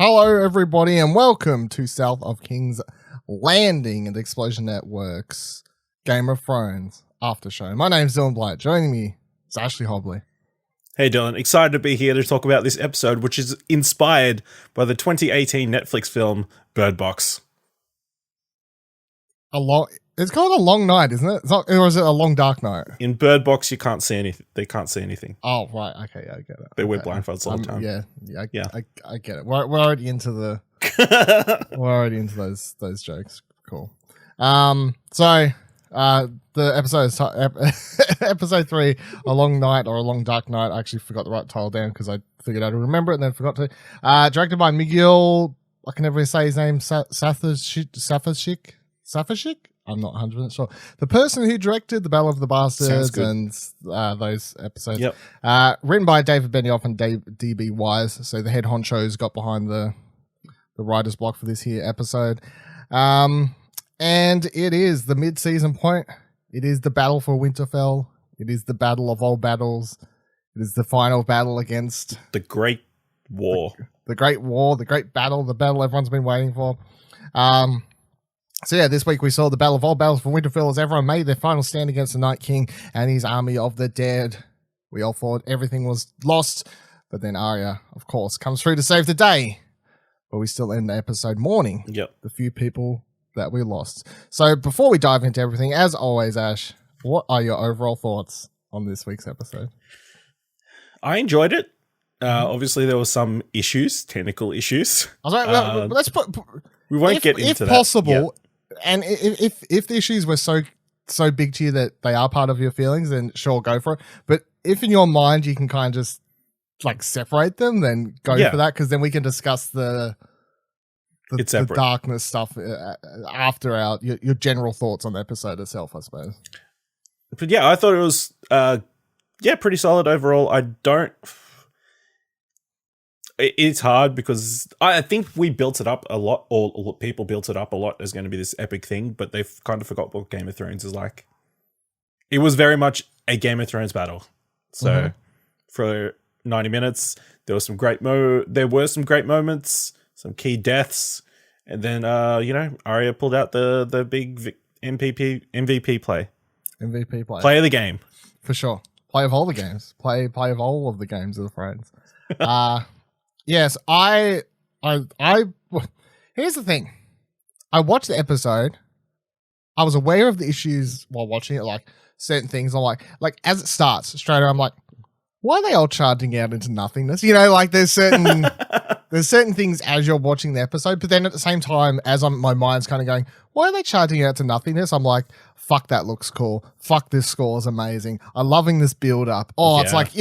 Hello, everybody, and welcome to South of King's Landing and Explosion Network's Game of Thrones After Show. My name's Dylan Blight. Joining me is Ashley Hobley. Hey Dylan, excited to be here to talk about this episode, which is inspired by the 2018 Netflix film Bird Box. It's called A Long Night, isn't it? Or is it A Long Dark Night? In Bird Box, you can't see anything. They can't see anything. Oh, right. Okay, I get it. They wear blindfolds all the time. I get it. We're already into the. We're already into those jokes. Cool. The episode is episode 3, A Long Night or A Long Dark Night. I actually forgot the right title down because I figured I'd remember it and then forgot to. Directed by Miguel. I can never say his name. Safashik. I'm not 100% sure. The person who directed The Battle of the Bastards and those episodes. Yep. Written by David Benioff and D.B. Wise. So the head honchos got behind the writer's block for this here episode. And it is the mid-season point. It is the battle for Winterfell. It is the battle of all battles. It is the final battle against... The Great War. The Great War, the Great Battle, the battle everyone's been waiting for. So yeah, this week we saw the battle of all battles for Winterfell as everyone made their final stand against the Night King and his army of the dead. We all thought everything was lost, but then Arya, of course, comes through to save the day. But we still end the episode mourning the few people that we lost. So before we dive into everything, as always, Ash, what are your overall thoughts on this week's episode? I enjoyed it. Obviously, there were some issues, technical issues. Let's put... We won't get into that. If possible... And if the issues were so big to you that they are part of your feelings, then sure, go for it. But if in your mind you can kind of just like separate them, then go for that, because then we can discuss the darkness stuff after your general thoughts on the episode itself, I suppose. But yeah, I thought it was pretty solid overall. It's hard because I think we built it up a lot, or people built it up a lot as going to be this epic thing, but they've kind of forgot what Game of Thrones is like. It was very much a Game of Thrones battle. So for 90 minutes, there were some great moments, some key deaths, and then Arya pulled out the big MVP play. MVP play. Play of the game. For sure. Play of all the games. Play of all of the games of the Thrones. Yes, I here's the thing. I watched the episode. I was aware of the issues while watching it, like certain things. I'm like as it starts, straight away, I'm like, why are they all charging out into nothingness? You know, like there's certain things as you're watching the episode, but then at the same time, my mind's kind of going, why are they charging out to nothingness? I'm like, fuck, that looks cool. Fuck, this score is amazing. I'm loving this build up. It's like,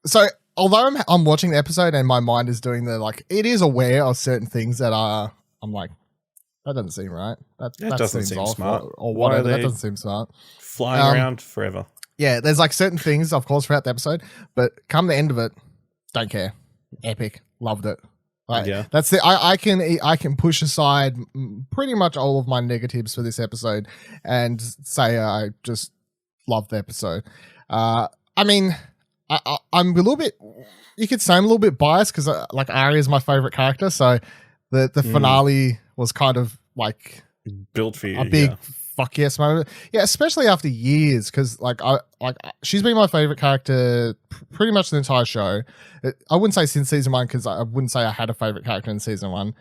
so. Although I'm watching the episode and my mind is doing it is aware of certain things that I'm like, that doesn't seem right. That doesn't seem smart. Or whatever. That doesn't seem smart. Flying around forever. Yeah, there's like certain things, of course, throughout the episode, but come the end of it, don't care. Epic. Loved it. That's the I can push aside pretty much all of my negatives for this episode and say I just loved the episode. I'm a little bit, you could say I'm a little bit biased because Arya is my favorite character. So the finale was kind of like built for you. A big fuck yes moment. Yeah, especially after years, because she's been my favorite character pretty much the entire show. I wouldn't say since season 1 because I wouldn't say I had a favorite character in season 1.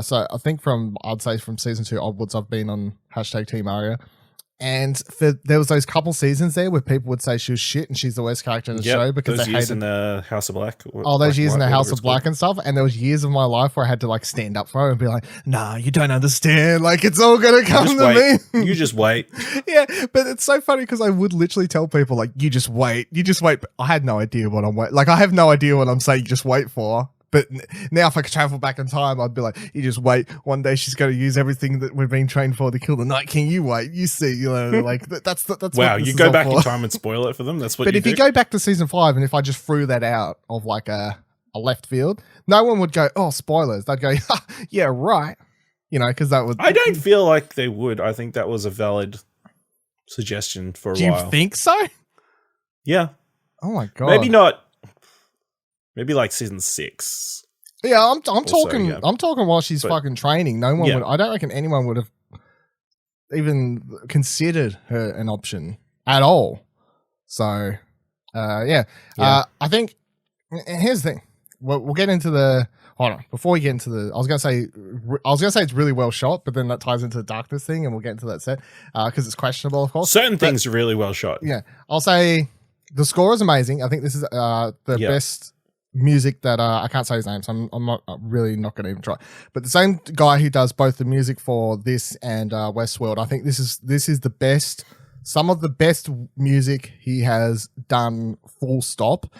So I think I'd say from season 2 onwards, I've been on #Team Arya. And there was those couple seasons there where people would say she was shit and she's the worst character in the show because those they years hated in the House of Black. Those years in the House of Black and stuff. And there was years of my life where I had to stand up for her and be like, "Nah, you don't understand. It's all gonna come to me. You just wait." Yeah, but it's so funny because I would literally tell people you just wait. But I had no idea what I'm waiting. I have no idea what I'm saying. You just wait for. But now if I could travel back in time, I'd be like, you just wait. One day she's going to use everything that we've been trained for to kill the Night King. You wait. You see. That's wow, you go back in time and spoil it for them? That's what But you if do? you go back to season 5 and if I just threw that out of a left field, no one would go, oh, spoilers. They'd go, yeah, right. Because that would... I don't feel like they would. I think that was a valid suggestion for a while. Do you think so? Yeah. Oh, my God. Maybe not. Maybe season 6. Yeah, I'm Also, talking. yeah. I'm talking while she's But- fucking training. No one Yeah. would. I don't reckon anyone would have even considered her an option at all. So, yeah. Yeah. I think. And here's the thing. We'll get into the. Hold on. Before we get into the, I was gonna say it's really well shot, but then that ties into the darkness thing, and we'll get into that set because it's questionable, of course. Certain things are really well shot. Yeah, I'll say the score is amazing. I think this is the best music that I can't say his name, so I'm really not going to even try. But the same guy who does both the music for this and Westworld, I think this is the best. Some of the best music he has done. Full stop.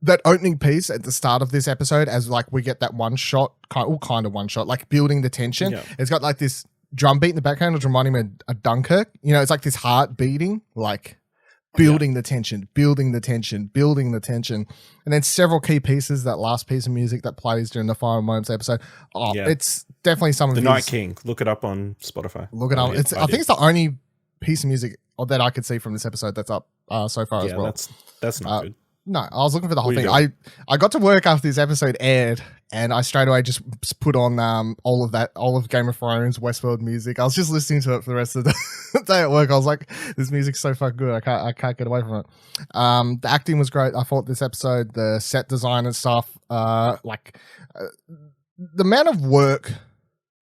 That opening piece at the start of this episode, as like we get that one shot, kind of one shot, like building the tension. Yeah. It's got like this drum beat in the background, which reminding me of a Dunkirk. You know, it's like this heart beating, like building the tension, building the tension, building the tension. And then several key pieces, that last piece of music that plays during the final moments episode. It's definitely some of The Night King. Look it up on Spotify. Look it up. I think it's the only piece of music that I could see from this episode that's up so far as well. That's not good. No, I was looking for the whole thing. I got to work after this episode aired, and I straight away just put on all of Game of Thrones, Westworld music. I was just listening to it for the rest of the day at work. I was like, this music's so fucking good. I can't get away from it. The acting was great. I thought this episode, the set design and stuff, the amount of work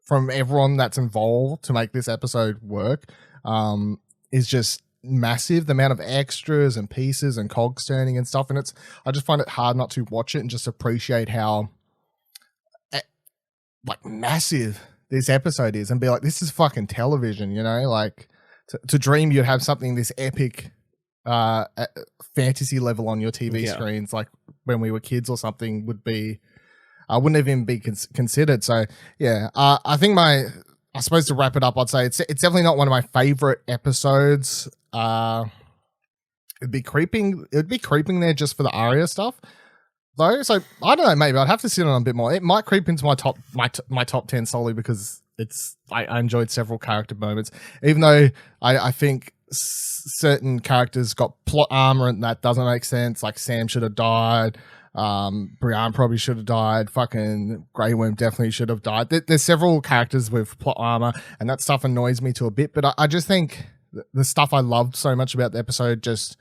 from everyone that's involved to make this episode work is just massive. The amount of extras and pieces and cogs turning and stuff, and I just find it hard not to watch it and just appreciate how like massive this episode is and be like, this is fucking television, you know, like to dream you'd have something this epic at fantasy level on your TV screens like when we were kids or something would be wouldn't even be considered. So yeah, I think I suppose to wrap it up, I'd say it's definitely not one of my favorite episodes. It'd be creeping there just for the Arya stuff, though. So I don't know. Maybe I'd have to sit on a bit more. It might creep into my top 10 solely because I enjoyed several character moments, even though I think certain characters got plot armor and that doesn't make sense. Like Sam should have died. Brienne probably should have died. Fucking Grey Worm definitely should have died. There's several characters with plot armor, and that stuff annoys me to a bit. But I just think the stuff I loved so much about the episode just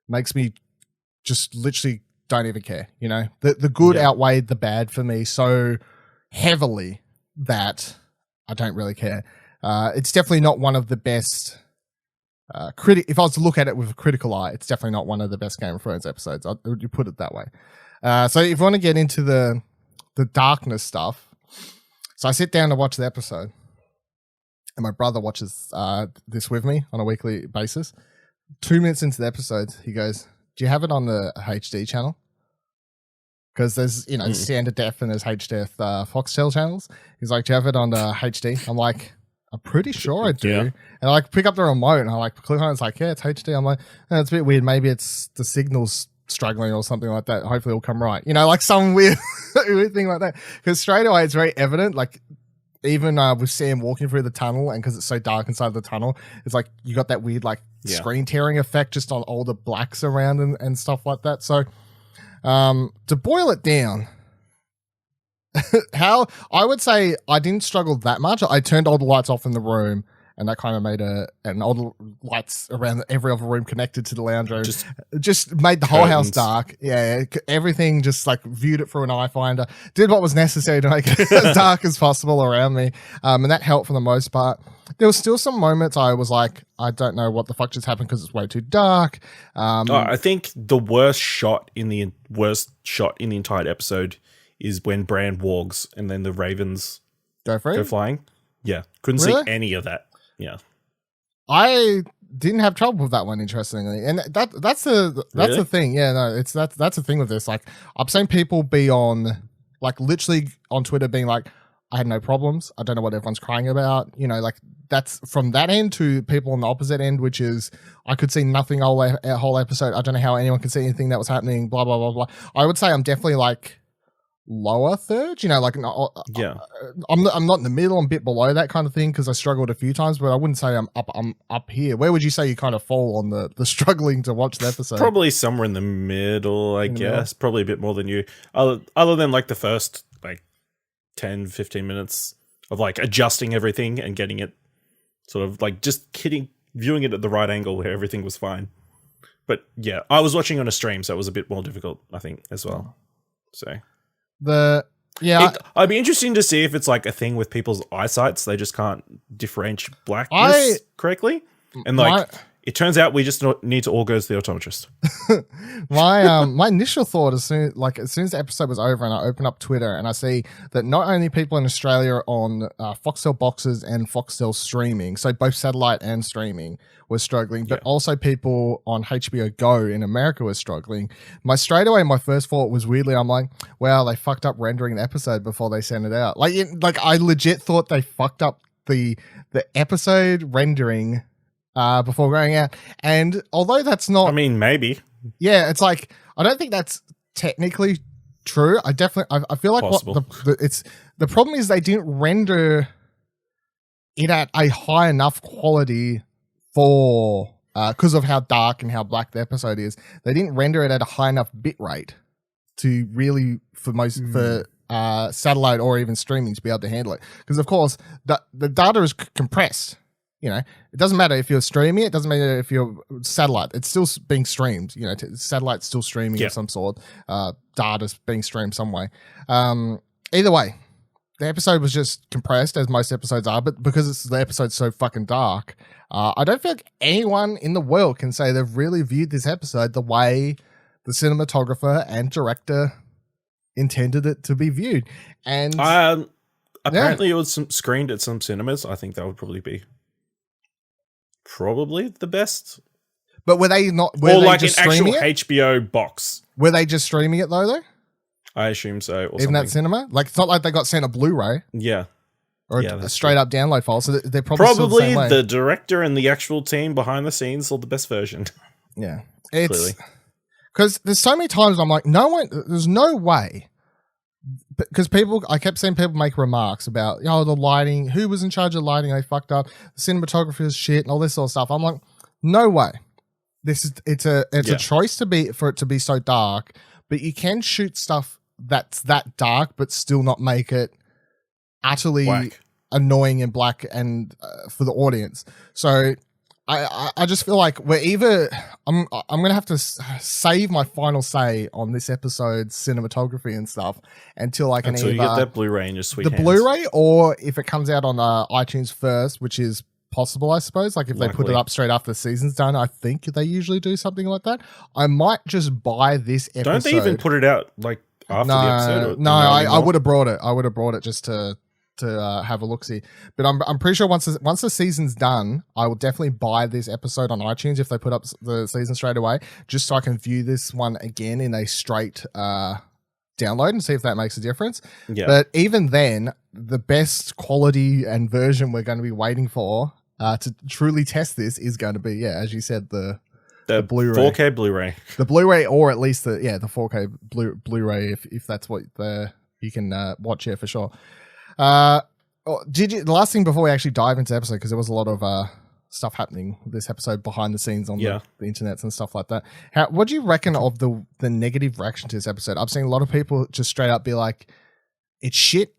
makes me just literally don't even care. You know, the good outweighed the bad for me so heavily that I don't really care. It's definitely not one of the best. If I was to look at it with a critical eye, it's definitely not one of the best Game of Thrones episodes. Would you put it that way? So if you want to get into the darkness stuff, so I sit down to watch the episode, and my brother watches this with me on a weekly basis. 2 minutes into the episode, he goes, "Do you have it on the HD channel?" Because there's standard def and there's HDF Foxtel channels. He's like, "Do you have it on the HD?" I'm like, "I'm pretty sure I do." Yeah. And I pick up the remote and I click on it. It's like, yeah, it's HD. I'm like, it's a bit weird. Maybe it's the signal's struggling or something like that. Hopefully it'll come right. You know, like some weird thing like that. Because straight away it's very evident. Like even with Sam walking through the tunnel, and because it's so dark inside the tunnel, it's like you got that weird screen tearing effect just on all the blacks around and stuff like that. So to boil it down, how I would say I didn't struggle that much. I turned all the lights off in the room, and that kind of made and all the lights around every other room connected to the lounge room just made the whole house dark. Yeah, everything just viewed it through an eye finder, did what was necessary to make it as dark as possible around me, and that helped for the most part. There was still some moments I was like, I don't know what the fuck just happened because it's way too dark. I think the worst shot in the entire episode is when Bran walks and then the ravens go flying. Yeah, couldn't see any of that. Yeah, I didn't have trouble with that one, interestingly, and that's the thing. Yeah, no, that's the thing with this. Like, I've seen people be on literally on Twitter being like, I had no problems. I don't know what everyone's crying about. You know, that's from that end to people on the opposite end, which is I could see nothing all whole episode. I don't know how anyone could see anything that was happening. Blah blah blah blah. I would say I'm definitely lower third. You know, like Yeah. I'm not in the middle. I'm a bit below that kind of thing because I struggled a few times, but I wouldn't say I'm up. I'm up here. Where would you say you kind of fall on the struggling to watch the episode? Probably somewhere in the middle, I guess. Middle? Probably a bit more than you. Other than like the first like 10, 15 minutes of like adjusting everything and getting it sort of like just viewing it at the right angle where everything was fine. But yeah, I was watching on a stream, so it was a bit more difficult, I think, as well. So I'd be interesting to see if it's like a thing with people's eyesights. They just can't differentiate blackness correctly. And like, it turns out we just need to all go to the optometrist. My initial thought as soon as the episode was over and I open up Twitter and I see that not only people in Australia on Foxtel boxes and Foxtel streaming, so both satellite and streaming, were struggling, but also people on HBO Go in America were struggling. My first thought was weirdly, I'm like, wow, they fucked up rendering the episode before they sent it out. Like I legit thought they fucked up the episode rendering before going out. And although that's not, I mean, maybe. Yeah, it's like, I don't think that's technically true. I feel like the problem is they didn't render it at a high enough quality for, because of how dark and how black the episode is. They didn't render it at a high enough bit rate to really, for satellite or even streaming to be able to handle it. Because of course, the data is compressed. You know, it doesn't matter if you're streaming. It doesn't matter if you're satellite. It's still being streamed. You know, satellite's still streaming of some sort. Data's being streamed some way. Either way, the episode was just compressed, as most episodes are. But because the episode's so fucking dark, I don't feel like anyone in the world can say they've really viewed this episode the way the cinematographer and director intended it to be viewed. And apparently, it was screened at some cinemas. I think that would probably be the best. But were they not? Were or they like just an actual streaming it? HBO box. Were they just streaming it though? I assume so. Or even something. at cinema, like it's not like they got sent a Blu-ray. Yeah. Or a straight up download file. So they're probably still the same way. The director and the actual team behind the scenes saw the best version. Yeah, it's because there's so many times I'm like, there's no way. Because I kept seeing people make remarks about, the lighting, who was in charge of lighting, they fucked up, the cinematography is shit, and all this sort of stuff. I'm like, no way. It's a choice for it to be so dark, but you can shoot stuff that's that dark, but still not make it utterly black. Annoying and black and for the audience. So I just feel like I'm gonna have to save my final say on this episode's cinematography and stuff until I can you get that Blu-ray in your sweet hands. Blu-ray, or if it comes out on iTunes first, which is possible, I suppose. Like if they put it up straight after the season's done, I think they usually do something like that. I might just buy this episode. Don't they even put it out like after the episode? I would have brought it. I would have brought it just to have a look-see. But I'm pretty sure once the season's done, I will definitely buy this episode on iTunes if they put up the season straight away, just so I can view this one again in a straight download and see if that makes a difference. Yeah. But even then, the best quality and version we're going to be waiting for to truly test this is going to be, as you said, the Blu-ray. 4K Blu-ray. The Blu-ray, or at least the 4K Blu-ray if that's what you can watch here for sure. The last thing before we actually dive into the episode, because there was a lot of stuff happening this episode behind the scenes on the internets and stuff like that. What do you reckon of the negative reaction to this episode? I've seen a lot of people just straight up be like, it's shit,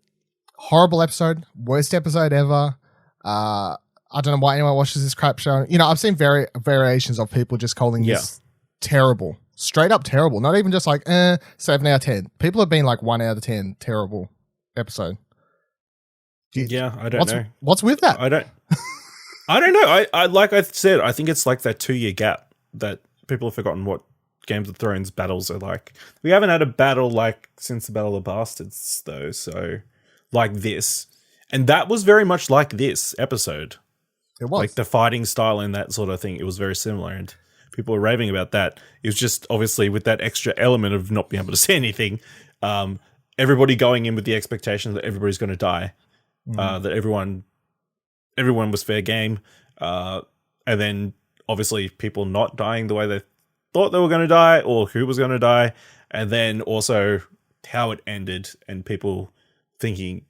horrible episode, worst episode ever. I don't know why anyone watches this crap show. I've seen variations of people just calling this terrible, straight up terrible. Not even just like 7 out of 10. People have been like 1 out of 10 terrible episode. I don't know. What's with that? I don't know. I like I said, I think it's like that 2-year gap that people have forgotten what Game of Thrones battles are like. We haven't had a battle like since the Battle of the Bastards, though. So like this, and that was very much like this episode. It was like the fighting style and that sort of thing. It was very similar, and people were raving about that. It was just obviously with that extra element of not being able to see anything. Everybody going in with the expectation that everybody's going to die. That everyone was fair game, and then obviously people not dying the way they thought they were going to die or who was going to die, and then also how it ended and people thinking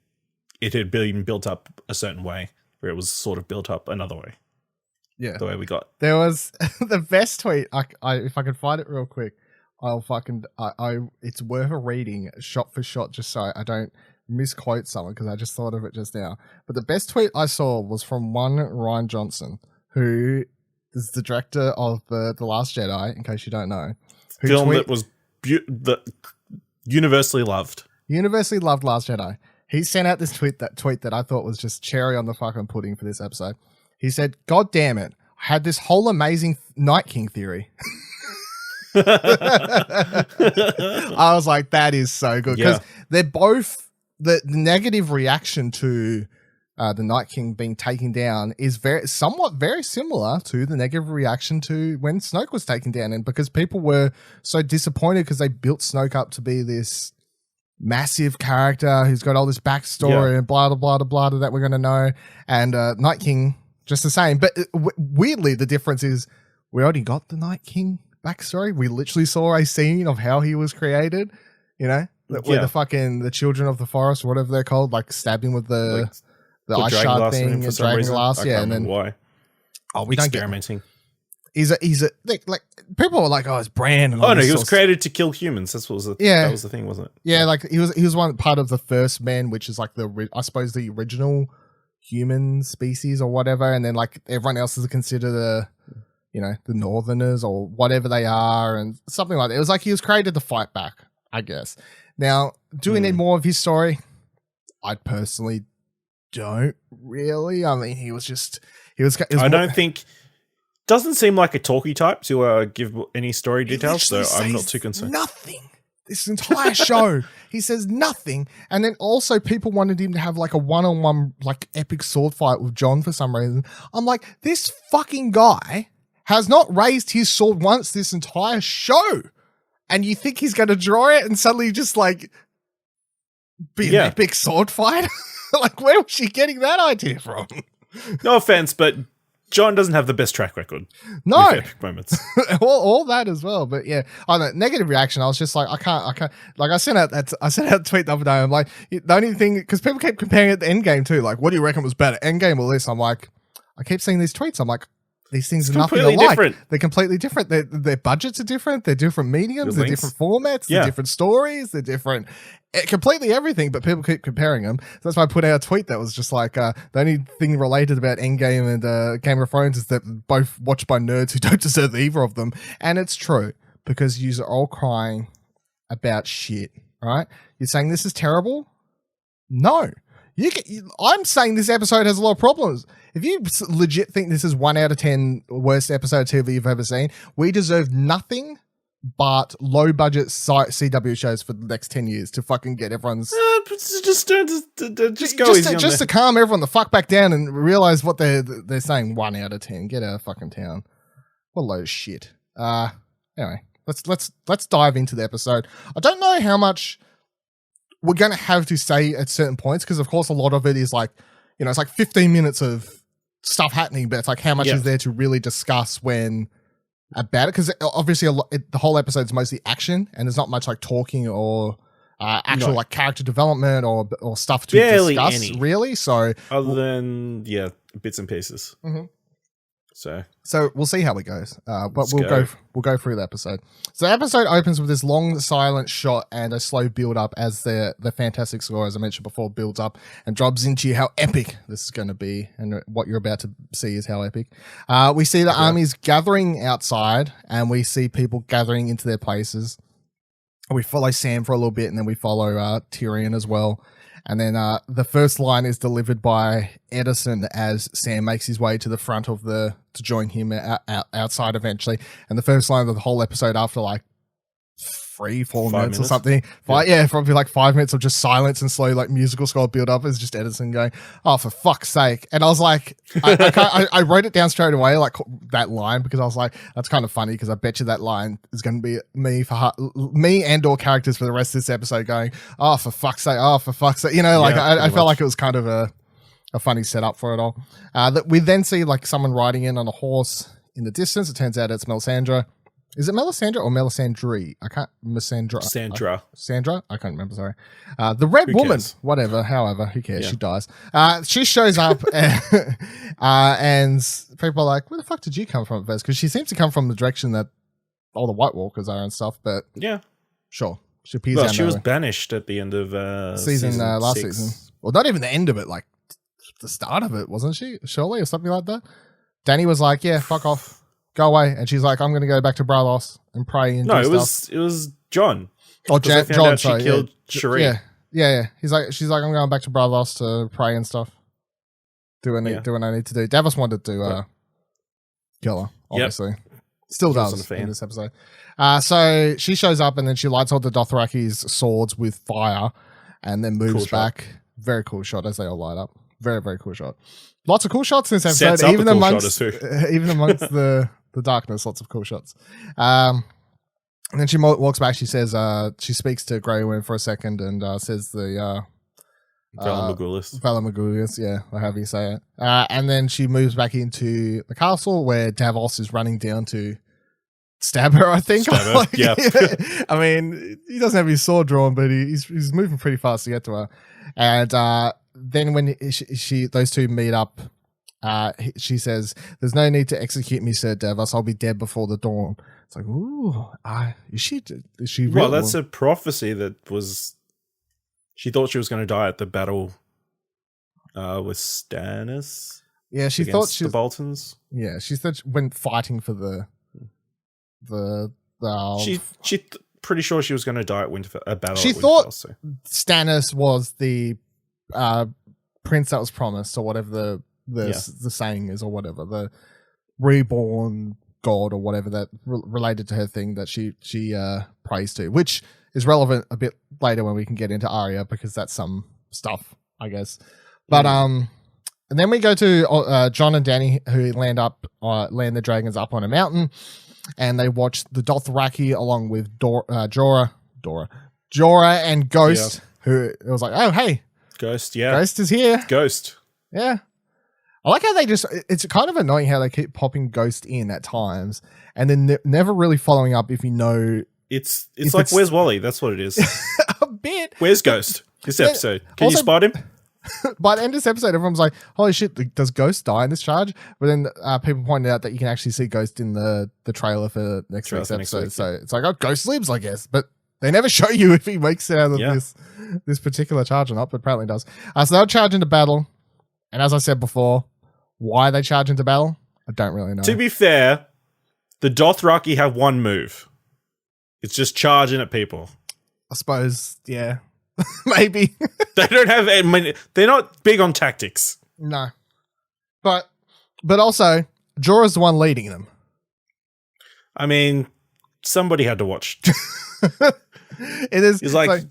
it had been built up a certain way, where it was sort of built up another way. Yeah. The way we got. There was the best tweet. If I can find it real quick, it's worth a reading shot for shot, just so I don't misquote someone, because I just thought of it just now. But the best tweet I saw was from one Ryan Johnson, who is the director of the Last Jedi, in case you don't know. Film that was universally loved. Universally loved Last Jedi. He sent out this tweet that I thought was just cherry on the fucking pudding for this episode. He said, "God damn it, I had this whole amazing Night King theory." I was like, that is so good, because they're both the negative reaction to the Night King being taken down is somewhat very similar to the negative reaction to when Snoke was taken down, and because people were so disappointed because they built Snoke up to be this massive character who's got all this backstory and blah blah blah blah that we're going to know, and Night King just the same. But weirdly, the difference is we already got the Night King backstory. We literally saw a scene of how he was created, where the children of the forest, or whatever they're called, like stab him with the ice shard thing, the dragon glass, and then why? Oh, we don't experimenting. He's a like people were like, oh, it's Bran. And oh no, he was created to kill humans. That was the thing, wasn't it? Yeah, like he was one part of the first men, which is like I suppose the original human species or whatever, and then like everyone else is considered the Northerners or whatever they are, and something like that. It was like he was created to fight back, I guess. Now, do we need more of his story? I personally don't really. I mean, he was I don't think. Doesn't seem like a talky type to give any story details, so I'm not too concerned. Nothing. This entire show, he says nothing, and then also people wanted him to have like a one-on-one like epic sword fight with Jon for some reason. I'm like, this fucking guy has not raised his sword once this entire show, and you think he's going to draw it and suddenly just like be an epic sword fight? Like, where was she getting that idea from? No offense, but Jon doesn't have the best track record. No. With epic moments. all that as well. But yeah, on the negative reaction, I was just like, I can't. Like I sent out a tweet the other day. I'm like, the only thing, because people keep comparing it to Endgame too. Like, what do you reckon was better, Endgame or this? I'm like, I keep seeing these tweets. I'm like, these things are nothing alike. Different. They're completely different. Their budgets are different. They're different mediums. They're different formats. They're different stories. They're different, completely everything. But people keep comparing them. So that's why I put out a tweet that was just like, the only thing related about Endgame and Game of Thrones is that both watched by nerds who don't deserve either of them. And it's true, because you are all crying about shit. All right, you're saying this is terrible. No. I'm saying this episode has a lot of problems. If you legit think this is 1 out of 10 worst episode of TV you've ever seen, we deserve nothing but low budget CW shows for the next 10 years to fucking get everyone's just go easy on just to calm everyone the fuck back down and realize what they're saying. 1 out of 10. Get out of fucking town. What a load of shit. Anyway, let's dive into the episode. I don't know how much we're going to have to say at certain points, because of course a lot of it is like, it's like 15 minutes of stuff happening, but it's like how much is there to really discuss when about it, because obviously the whole episode is mostly action and there's not much like talking or actual like character development or stuff to discuss really, so other than bits and pieces. So we'll see how it goes, but we'll go through the episode. So the episode opens with this long silent shot and a slow build up as the fantastic score, as I mentioned before, builds up and drops into how epic this is going to be, and what you're about to see is how epic. We see the armies gathering outside, and we see people gathering into their places. We follow Sam for a little bit, and then we follow Tyrion as well. And then the first line is delivered by Edison as Sam makes his way to the front of to join him outside eventually. And the first line of the whole episode, after like 3-4 minutes or something, probably like 5 minutes of just silence and slow like musical score build up, is just Edison going, "Oh, for fuck's sake!" And I was like, I wrote it down straight away, like that line, because I was like, that's kind of funny, because I bet you that line is going to be me and or characters for the rest of this episode going, "Oh, for fuck's sake! Oh, for fuck's sake!" I felt like it was kind of a funny setup for it all. That we then see like someone riding in on a horse in the distance. It turns out it's Melisandre. is it Melisandre or Melisandre? I can't Sandra. I can't remember. Sorry. The Red Woman. Cares? Whatever. However, who cares? Yeah. She dies. She shows up, and people are like, "Where the fuck did you come from?" At first, because she seems to come from the direction that all the White Walkers are and stuff. But Yeah. sure, she appears. Well, she was banished at the end of season last 6. season. Well, not even the end of it. Like the start of it, wasn't she? Surely, or something like that. Danny was like, "Yeah, fuck off." Go away, and she's like, "I'm going to go back to Bralos and pray and do stuff." It was John. Oh, John. She killed Sheree. Yeah. She's like, "I'm going back to Bralos to pray and stuff. Do what I need to do." Davos wanted to kill her, obviously. Still does in this episode. So she shows up, and then she lights all the Dothraki's swords with fire, and then moves back. Very cool shot as they all light up. Very, very cool shot. Lots of cool shots in this episode, even amongst the darkness. Lots of cool shots. And then she walks back. She says, she speaks to Grey Worm for a second and says the Valar, yeah, or however you say it. And then she moves back into the castle where Davos is running down to stab her, I think. Yeah. I mean, he doesn't have his sword drawn, but he's moving pretty fast to get to her. And then when those two meet up, she says, "There's no need to execute me, Sir Davos. I'll be dead before the dawn." It's like, ooh, is she real? Well, that's a prophecy that was. She thought she was going to die at the battle with Stannis. Yeah, she thought the Boltons. Yeah, she thought when fighting for the pretty sure she was going to die at Winterfell. A battle. She thought Stannis was the prince that was promised, or whatever the saying is, or whatever, the reborn god or whatever that related to her thing that she prays to, which is relevant a bit later when we can get into Arya, because that's some stuff, I guess. But and then we go to Jon and Dany, who land the dragons up on a mountain, and they watch the Dothraki along with Jorah and Ghost, who it was like, "Oh, hey, Ghost, yeah, Ghost is here, Ghost." Yeah. I like how it's kind of annoying how they keep popping Ghost in at times and then never really following up if you know. It's like, where's Wally? That's what it is. A bit. Where's Ghost? This episode. Can you spot him? By the end of this episode, everyone's like, holy shit, does Ghost die in this charge? But then people pointed out that you can actually see Ghost in the trailer for next week's episode. So it's like, oh, Ghost lives, I guess. But they never show you if he makes it out of this particular charge or not, but apparently does. So they'll charge into battle. And as I said before, why they charge into battle, I don't really know. To be fair, the Dothraki have one move. It's just charging at people. I suppose, yeah. Maybe. They don't have... they're not big on tactics. No. But also, Jorah's the one leading them. I mean, somebody had to watch. It is. He's like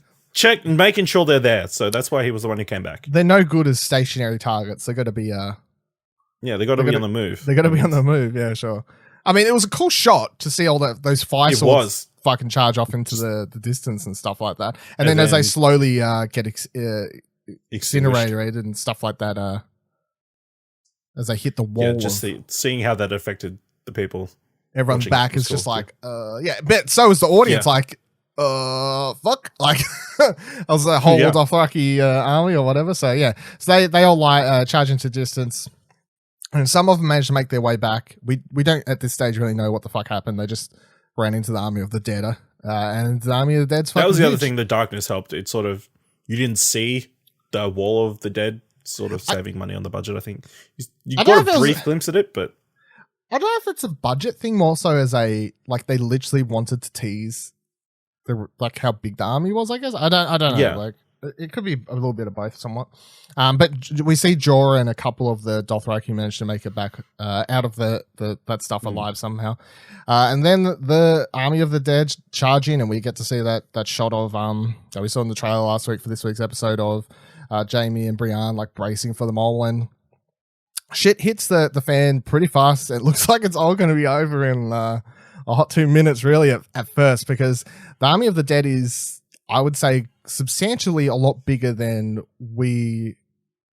making sure they're there. So that's why he was the one who came back. They're no good as stationary targets. They got to be... yeah, they got to be on the move. They got to be on the move. Yeah, sure. I mean, it was a cool shot to see all those fire swords fucking charge off into the distance and stuff like that. And then as they slowly get incinerated and stuff like that, as they hit the wall. Yeah, just seeing how that affected the people. Everyone's back is just like, yeah. But so is the audience, like, fuck. Like, I was the whole Dothraki army or whatever. So, yeah. So they all charge into distance. And some of them managed to make their way back. We don't at this stage really know what the fuck happened. They just ran into the army of the dead, and the army of the dead's fucking That was the huge. other thing. The darkness helped. It sort of, you didn't see the wall of the dead, sort of saving money on the budget. I think you got a brief glimpse at it, but I don't know if it's a budget thing more so as a like they literally wanted to tease the like how big the army was. I guess I don't know. Yeah. Like it could be a little bit of both, somewhat. But we see Jorah and a couple of the Dothraki managed to make it back out of that stuff alive somehow. And then the army of the dead charge in, and we get to see that shot of that we saw in the trailer last week for this week's episode of Jaime and Brienne like bracing for them all, and shit hits the fan pretty fast. It looks like it's all going to be over in a hot 2 minutes, really, at first, because the army of the dead is, I would say, substantially a lot bigger than we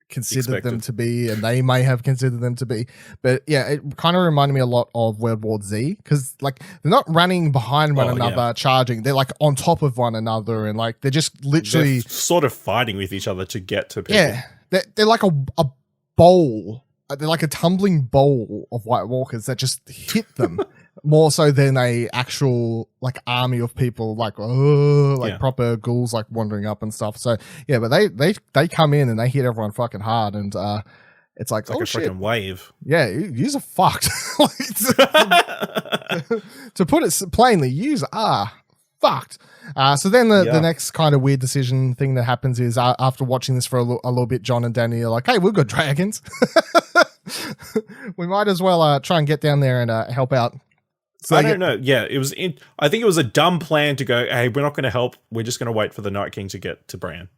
considered them to be, and they may have considered them to be. But yeah, it kind of reminded me a lot of World War Z, because like they're not running behind one another, charging. They're like on top of one another, and like they're just literally sort of fighting with each other to get to people. Yeah, they're like a bowl. They're like a tumbling bowl of White Walkers that just hit them. More so than a actual like army of people, like proper ghouls like wandering up and stuff. So yeah, but they come in and they hit everyone fucking hard, and it's like a freaking wave. Yeah, yous are fucked. To put it plainly, yous are fucked. So then the next kind of weird decision thing that happens is after watching this for a little bit, John and Danny are like, hey, we've got dragons. We might as well try and get down there and help out. So I don't know. Yeah, I think it was a dumb plan to go, hey, we're not going to help. We're just going to wait for the Night King to get to Bran.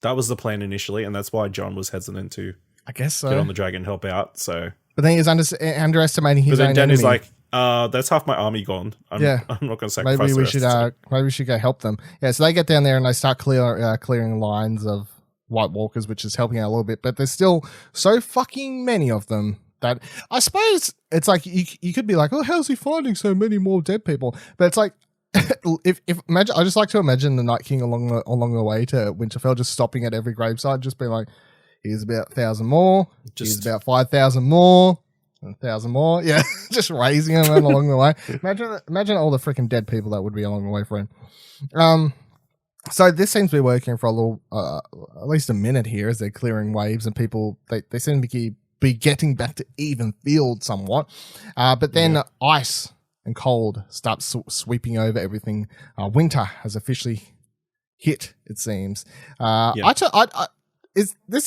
That was the plan initially, and that's why John was hesitant to, I guess, so, get on the dragon and help out. So, but then he was underestimating his own enemy. But then Danny's like, that's half my army gone. I'm not going to sacrifice maybe we should go help them. Yeah, so they get down there and they start clearing lines of White Walkers, which is helping out a little bit, but there's still so fucking many of them that I suppose it's like you could be like, oh, how's he finding so many more dead people? But it's like, if imagine, I just like to imagine the Night King along the way to Winterfell, just stopping at every graveside, just being like, here's about 1,000 more, here's about 5,000 more, 1,000 more, yeah, just raising them along the way. Imagine all the freaking dead people that would be along the way, friend. So this seems to be working for a little, at least a minute here, as they're clearing waves, and people they seem to be getting back to even field somewhat, but then ice and cold starts sweeping over everything. Winter has officially hit, it seems. This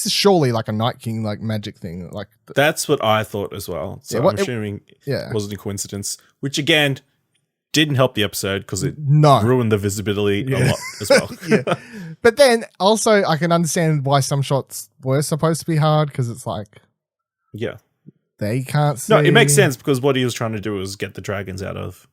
is surely like a Night King like magic thing, like that's what I thought as well. So I'm assuming it wasn't a coincidence, which again didn't help the episode because it ruined the visibility a lot as well. But then also I can understand why some shots were supposed to be hard, because it's like, they can't see. No, it makes sense, because what he was trying to do was get the dragons out of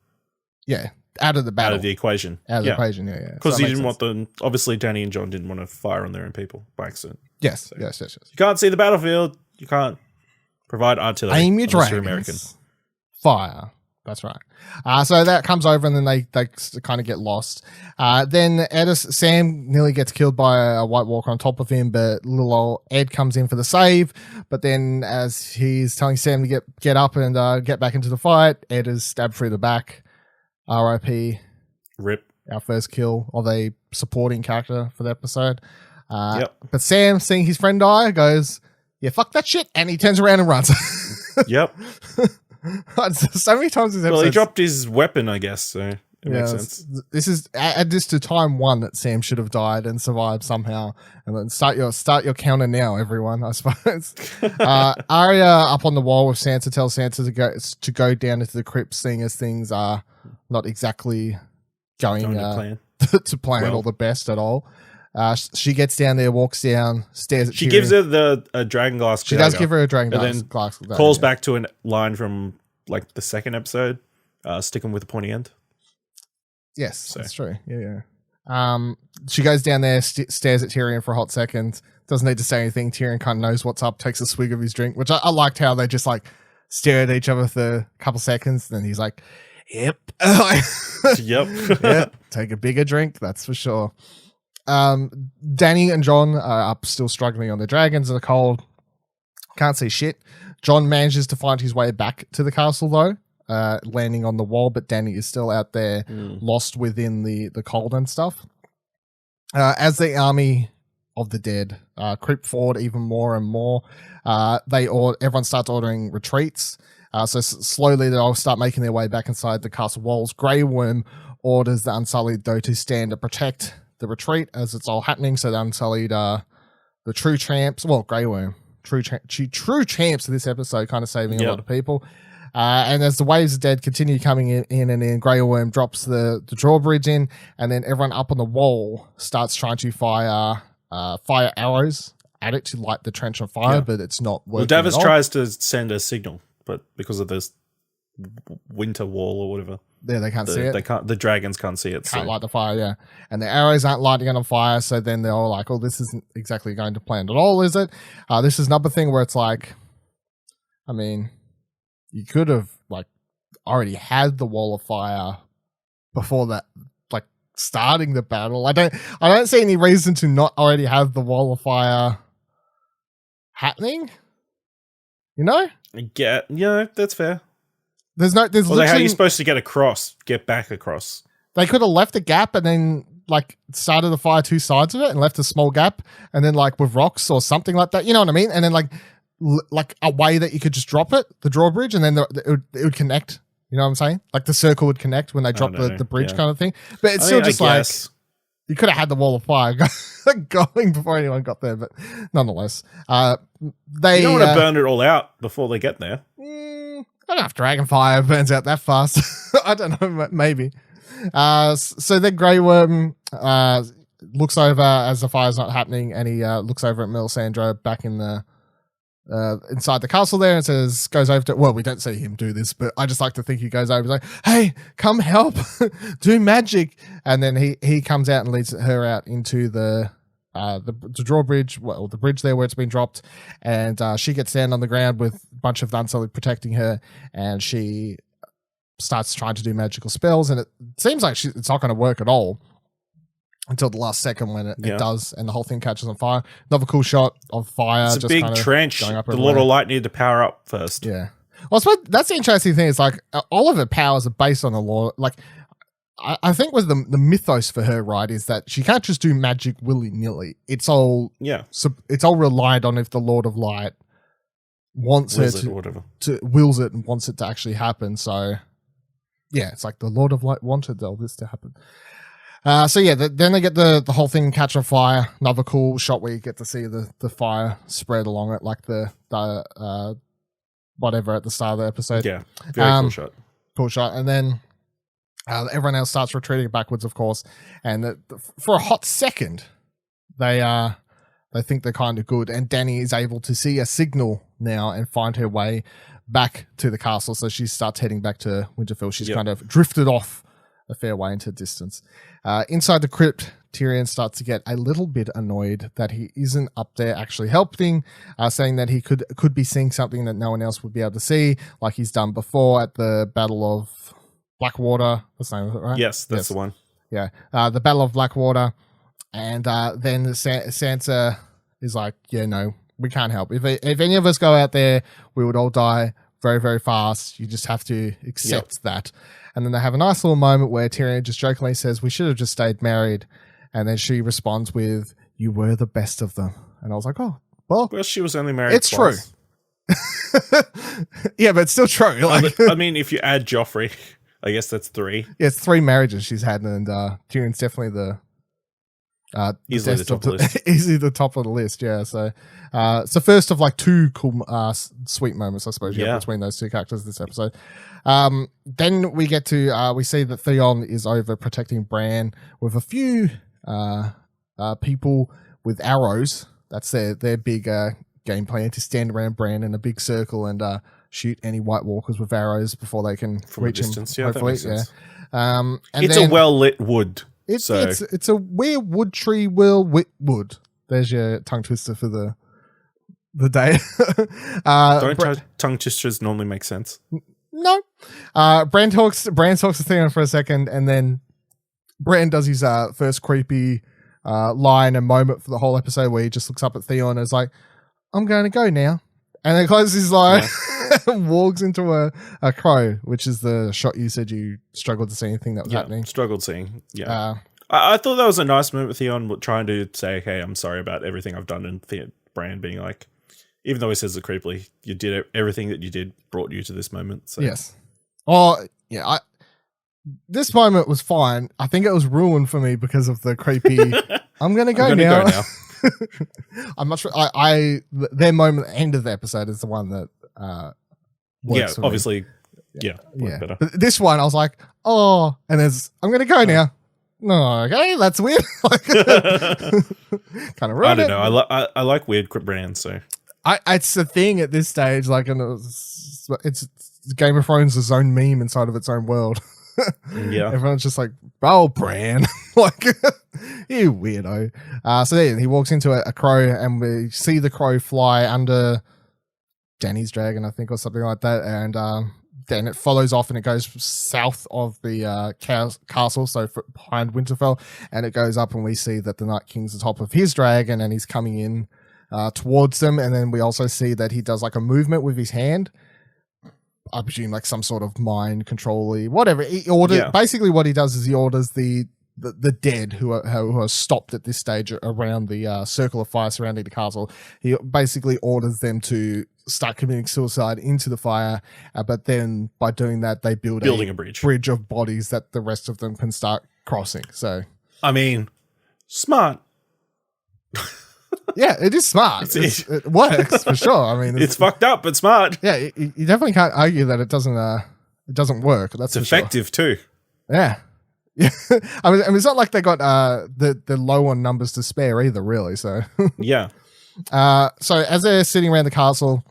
the battle, out of the equation, equation, because he didn't want them. Obviously, Danny and John didn't want to fire on their own people by accident. Yes. You can't see the battlefield. You can't provide artillery. Aim your dragons. American. Fire. That's right. So that comes over, and then they kind of get lost. Then Sam nearly gets killed by a White Walker on top of him, but little old Ed comes in for the save. But then as he's telling Sam to get up and get back into the fight, Ed is stabbed through the back. R.I.P. Rip. Our first kill of a supporting character for the episode. But Sam, seeing his friend die, goes, yeah, fuck that shit, and he turns around and runs. Yep. So many times this episode. Well, he dropped his weapon, I guess, so it makes sense. This is add this to time one that Sam should have died and survived somehow, and then start your counter now, everyone. I suppose. Arya up on the wall with Sansa tells Sansa to go down into the crypt, seeing as things are not exactly going to plan all the best at all. She gets down there, walks down, stares at Tyrion. She gives her a dragon glass. She does give her a dragon glass. Calls back to a line from like the second episode, sticking with the pointy end. Yes, that's true. Yeah. She goes down there, stares at Tyrion for a hot second, doesn't need to say anything. Tyrion kind of knows what's up, takes a swig of his drink, which I liked how they just like stare at each other for a couple seconds, then he's like, yep. Yep. Take a bigger drink, that's for sure. Danny and John are up still struggling on the dragons in the cold. Can't see shit. John manages to find his way back to the castle though, landing on the wall, but Danny is still out there lost within the cold and stuff. As the army of the dead creep forward even more and more, everyone starts ordering retreats. So slowly they'll start making their way back inside the castle walls. Grey Worm orders the Unsullied though to stand and protect the retreat as it's all happening. So the Unsullied are the true champs. Well, Grey Worm, true champs of this episode, kind of saving a lot of people. And as the waves of dead continue coming in and then Grey Worm drops the drawbridge in, and then everyone up on the wall starts trying to fire arrows at it to light the trench on fire, but it's not working. Well, Davos tries to send a signal, but because of this winter wall or whatever. they can't see it. The dragons can't see it. Can't light the fire, yeah. And the arrows aren't lighting it on fire, so then they're all like, oh, this isn't exactly going to plan at all, is it? This is another thing where it's like, I mean, you could have like already had the wall of fire before that, like starting the battle. I don't see any reason to not already have the wall of fire happening. You know? Yeah, that's fair. There's how are you supposed to get back across? They could have left a gap and then like started the fire two sides of it and left a small gap and then like with rocks or something like that. You know what I mean? And then like a way that you could just drop it, the drawbridge, and then it would connect. You know what I'm saying? Like the circle would connect when they drop the bridge kind of thing. But it's still just like you could have had the wall of fire going before anyone got there. But nonetheless, you don't want to burn it all out before they get there. I don't know if dragon fire burns out that fast. I don't know, maybe. So then Grey Worm looks over as the fire's not happening, and he looks over at Melisandre back in the inside the castle there and goes over to, well, we don't see him do this, but I just like to think he goes over like, hey, come help, do magic. And then he comes out and leads her out into the drawbridge, well, the bridge there where it's been dropped, and she gets down on the ground with a bunch of the Unsullied protecting her, and she starts trying to do magical spells, and it seems like it's not going to work at all until the last second when it does, and the whole thing catches on fire. Another cool shot of fire. It's a big trench. The Lord of Light needed to power up first. Yeah. Well, I suppose that's the interesting thing. Is like all of her powers are based on the Lord. Like I think was the mythos for her, right, is that she can't just do magic willy-nilly. It's all it's all relied on if the Lord of Light wants her to wills it and wants it to actually happen. So yeah, it's like the Lord of Light wanted all this to happen. Then they get the whole thing catch on fire. Another cool shot where you get to see the fire spread along it, like the whatever at the start of the episode. Yeah, very cool shot. Cool shot. And then everyone else starts retreating backwards, of course. And for a hot second, they think they're kind of good. And Dany is able to see a signal now and find her way back to the castle. So she starts heading back to Winterfell. She's kind of drifted off a fair way into distance. Inside the crypt, Tyrion starts to get a little bit annoyed that he isn't up there actually helping, saying that he could be seeing something that no one else would be able to see, like he's done before at the Battle of Blackwater. That's the name of it, right? Yes, that's the one. Yeah, the Battle of Blackwater. And then Sansa is like, yeah, no, we can't help. If any of us go out there, we would all die very, very fast. You just have to accept that. And then they have a nice little moment where Tyrion just jokingly says, we should have just stayed married. And then she responds with, you were the best of them. And I was like, oh, well, she was only married twice. True. Yeah, but it's still true. Like, I mean, if you add Joffrey, I guess that's 3. Yeah, it's 3 marriages she's had. And Tyrion's definitely easily the top of the list. Easily the top of the list, yeah. So it's the first of like 2 cool, sweet moments, I suppose, between those 2 characters this episode. Then we get to we see that Theon is over protecting Bran with a few people with arrows. That's their big game plan, to stand around Bran in a big circle and shoot any White Walkers with arrows before they can reach him. Yeah, hopefully, that makes sense. And it's a well lit wood. It's a weird wood tree wood. There's your tongue twister for the day. Tongue twisters normally make sense. No. Bran talks to Theon for a second, and then Bran does his first creepy line and moment for the whole episode where he just looks up at Theon and is like, I'm going to go now. And then closes his eye and walks into a crow, which is the shot you said you struggled to see anything that was happening. Struggled seeing. Yeah. I thought that was a nice moment with Theon trying to say, okay, I'm sorry about everything I've done, and Bran being like, even though he says it creepily, you did everything that you did brought you to this moment. So. Yes. Oh, yeah. This moment was fine. I think it was ruined for me because of the creepy. I'm gonna go now. I'm not sure. Their moment at the end of the episode is the one that works. Yeah, obviously. Yeah. Better. But this one, I was like, oh, and I'm gonna go now. No, okay, that's weird. Kind of ruined. I don't know. I like weird brands, so. It's the thing at this stage, like, and it's Game of Thrones' own meme inside of its own world. Yeah. Everyone's just like, oh, Bran. Like, you weirdo. So then he walks into a crow, and we see the crow fly under Dany's dragon, I think, or something like that. And then it follows off and it goes south of the castle, so behind Winterfell, and it goes up, and we see that the Night King's atop of his dragon, and he's coming in towards them. And then we also see that he does like a movement with his hand. I presume like some sort of mind control-y, whatever. He basically what he does is he orders the dead who are stopped at this stage around the circle of fire surrounding the castle. He basically orders them to start committing suicide into the fire, but then by doing that, they building a bridge of bodies that the rest of them can start crossing. So, I mean, smart. Yeah, it is smart. It works for sure. I mean, it's fucked up, but smart. Yeah, you definitely can't argue that it doesn't work. That's it's effective too. Yeah. Yeah, I mean, it's not like they got the low on numbers to spare either, really. So yeah. So as they're sitting around the castle,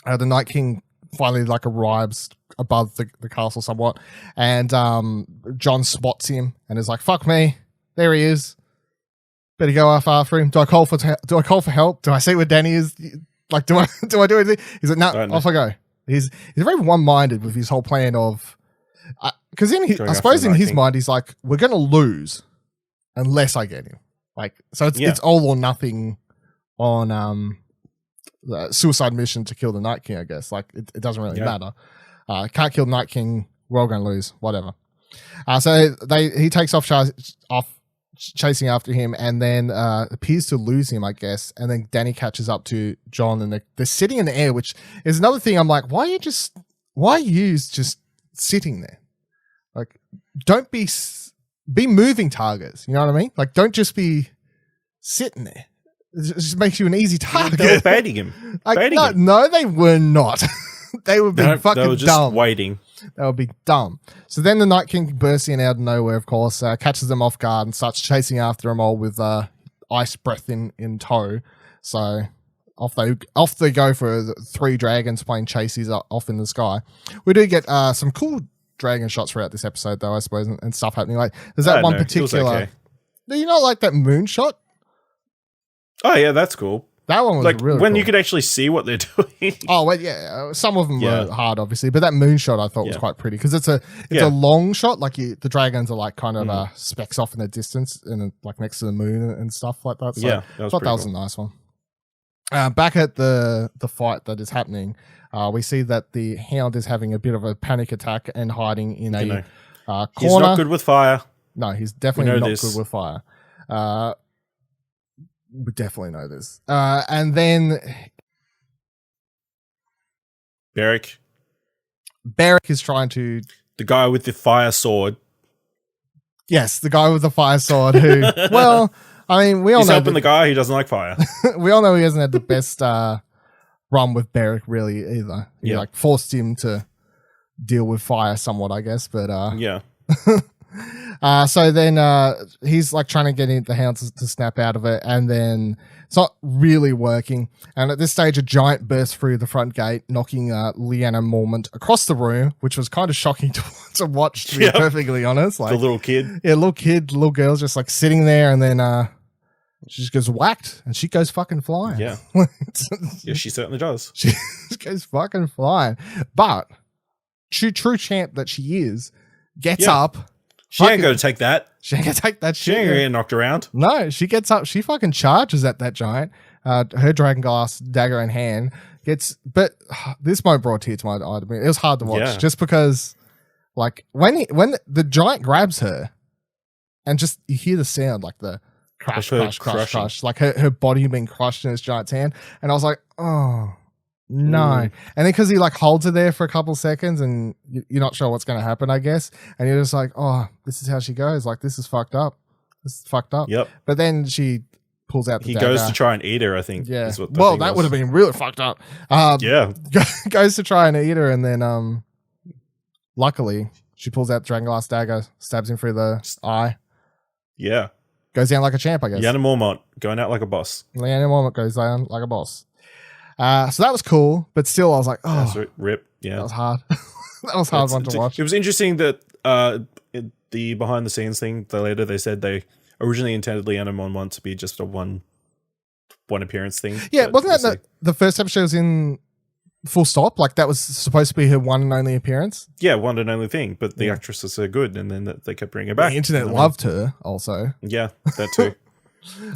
the Night King finally like arrives above the castle somewhat, and Jon spots him and is like, "Fuck me, there he is. Better go after him. Do I call for help? Do I see where Dany is? Like, do I do anything?" He's like, "No, off I go." He's very one-minded with his whole plan of. Because I suppose in his mind, he's like, we're going to lose unless I get him. Like, so it's all or nothing on the suicide mission to kill the Night King, I guess. Like, it doesn't really matter. Can't kill the Night King, we're all going to lose, whatever. So he takes off chasing after him, and then appears to lose him, I guess. And then Dany catches up to Jon, and they're sitting in the air, which is another thing. I'm like, why are you just sitting there? Like, don't be moving targets. You know what I mean? Like, don't just be sitting there. It just makes you an easy target. They were baiting him. No, they were not. They were being fucking dumb. They were just waiting. They would be dumb. So then the Night King bursts in out of nowhere, of course, catches them off guard and starts chasing after them all with ice breath in tow. So off they go for 3 dragons playing chases off in the sky. We do get some cool dragon shots throughout this episode, though, I suppose, and stuff happening. Like, there's that one particular. Okay. Do you not like that moon shot? Oh yeah, that's cool. That one was like really when cool. you could actually see what they're doing. Oh well, yeah. Some of them were hard, obviously, but that moon shot I thought was quite pretty because it's a long shot. Like the dragons are like kind of specks off in the distance and like next to the moon and stuff like that. So I thought that was a nice one. Back at the fight that is happening, we see that the Hound is having a bit of a panic attack and hiding in a corner. He's not good with fire. No, he's definitely not good with fire. We definitely know this. And then Beric is trying to... The guy with the fire sword. Yes, the guy with the fire sword who... well, I mean, we all know... He's helping the guy who doesn't like fire. We all know he hasn't had the best run with Beric, really, either. He like forced him to deal with fire somewhat, I guess, but... yeah. So then he's like trying to get the Hound to snap out of it, and then it's not really working. And at this stage, a giant bursts through the front gate, knocking Lyanna Mormont across the room, which was kind of shocking to watch, to be perfectly honest. Like, the little kid. Yeah, little girl's just like sitting there, and then she just goes whacked, and she goes fucking flying. Yeah. Yeah, she certainly does. She goes fucking flying. But true champ that she is, gets up. She ain't going to take that. She ain't going to take that shit. She ain't going to get knocked around. No, she gets up. She fucking charges at that giant. Her dragon glass dagger in hand but this moment brought a tear to my eye. It was hard to watch just because, like, when the giant grabs her, and just you hear the sound like the crush, like her body being crushed in this giant's hand, and I was like, oh. No. And then because he like holds her there for a couple seconds and you're not sure what's going to happen, I guess. And you're just like, oh, this is how she goes. Like, this is fucked up. Yep. But then she pulls out the dagger. He goes to try and eat her, I think. Yeah. Well, that would have been really fucked up. Goes to try and eat her, and then luckily she pulls out the dragon glass dagger, stabs him through the eye. Yeah. Goes down like a champ, I guess. Lyanna Mormont going out like a boss. Lyanna Mormont goes down like a boss. So that was cool, but still I was like, oh, rip. Yeah. That was hard. That was hard one to watch. It was interesting that the behind the scenes thing, they said they originally intended Lyanna Mormont to be just a one appearance thing. Yeah, wasn't that the first episode was in full stop? Like that was supposed to be her one and only appearance? Yeah, one and only thing. But the actress is so good, and then they kept bringing her back. The internet loved her also. Yeah, that too.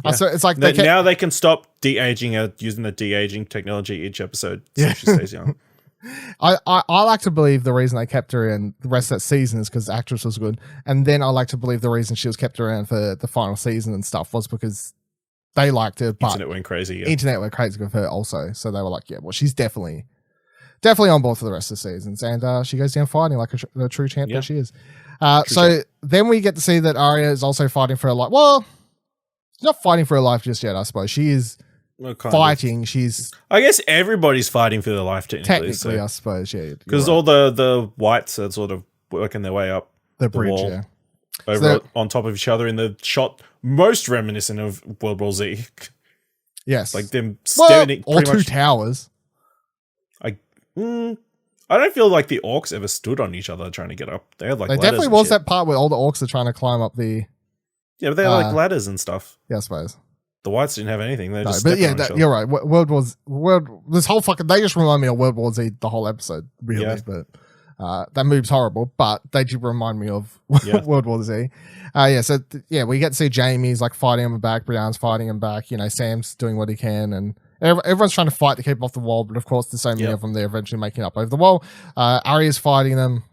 Yeah. So it's like now they can stop de-aging her using the de-aging technology each episode, so she stays young. I like to believe the reason they kept her in the rest of that season is because the actress was good, and then I like to believe the reason she was kept around for the final season and stuff was because they liked her. But internet went crazy. Yeah. Internet went crazy with her also, so they were like, yeah, well, she's definitely on board for the rest of the seasons, and she goes down fighting like a true champ that she is. Then we get to see that Arya is also fighting for her life. Well, she's not fighting for her life just yet, I suppose. She is fighting. She's. I guess everybody's fighting for their life technically. I suppose, yeah. Because all the whites are sort of working their way up the bridge, wall, yeah. Over on top of each other in the shot most reminiscent of World War Z. Yes, like them standing or two towers. I don't feel like the orcs ever stood on each other trying to get up. They had like ladders definitely was that part where all the orcs are trying to climb up the. Yeah, but they had like ladders and stuff. Yeah, I suppose. The whites didn't have anything. They just you're right. This whole fucking they just remind me of World War Z the whole episode, really. Yeah. But that move's horrible. But they do remind me of World War Z. We get to see Jaime's like fighting him back, Brienne's fighting him back. You know, Sam's doing what he can, and everyone's trying to fight to keep him off the wall. But of course, there's so many of them. They're eventually making up over the wall. Arya's fighting them,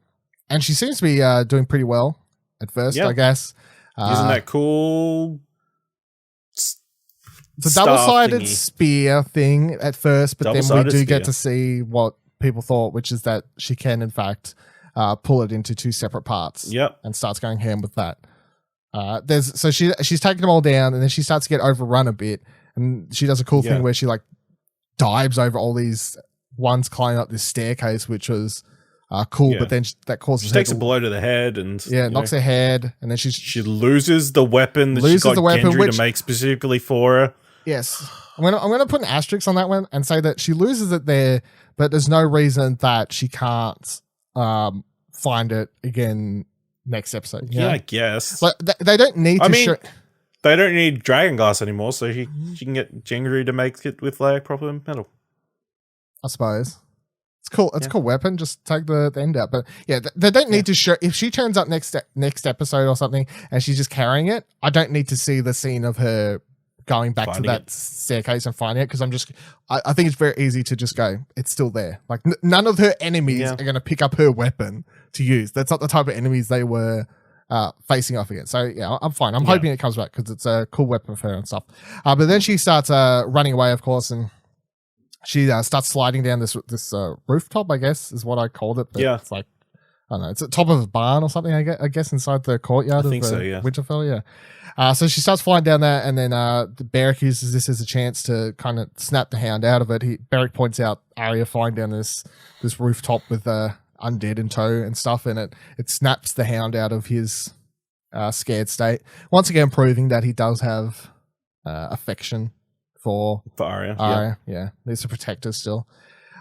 and she seems to be doing pretty well at first. I guess using that cool. It's a double-sided spear thing at first, but then we do get to see what people thought, which is that she can, in fact, pull it into two separate parts. Yep. And starts going ham with that. She's taking them all down, and then she starts to get overrun a bit, and she does a cool thing where she like dives over all these ones climbing up this staircase, which was cool, but then that causes she takes a blow to the head and knocks her head, and then she loses the weapon that she got Gendry to make specifically for her. Yes. I'm gonna put an asterisk on that one and say that she loses it there, but there's no reason that she can't find it again next episode. Yeah, I guess. Like they don't need they don't need dragon glass anymore, so she can get Gendry to make it with like proper metal. I suppose. It's cool. It's a cool weapon. Just take the end out. But yeah, they don't need to show if she turns up next episode or something and she's just carrying it. I don't need to see the scene of her going back to that staircase and finding it, because I think it's very easy to just go, it's still there. Like none of her enemies are going to pick up her weapon to use. That's not the type of enemies they were facing off against. So yeah, I'm fine. I'm hoping it comes back because it's a cool weapon for her and stuff. But then she starts running away, of course, and she starts sliding down this rooftop, I guess is what I called it. But it's like, I don't know, it's at the top of a barn or something, I guess inside the courtyard of Winterfell, so she starts flying down there, and then Beric uses this as a chance to kind of snap the hound out of it. Beric points out Arya flying down this rooftop with undead in tow and stuff, and it snaps the hound out of his scared state. Once again, proving that he does have affection for Arya. Yeah, needs to protect her still.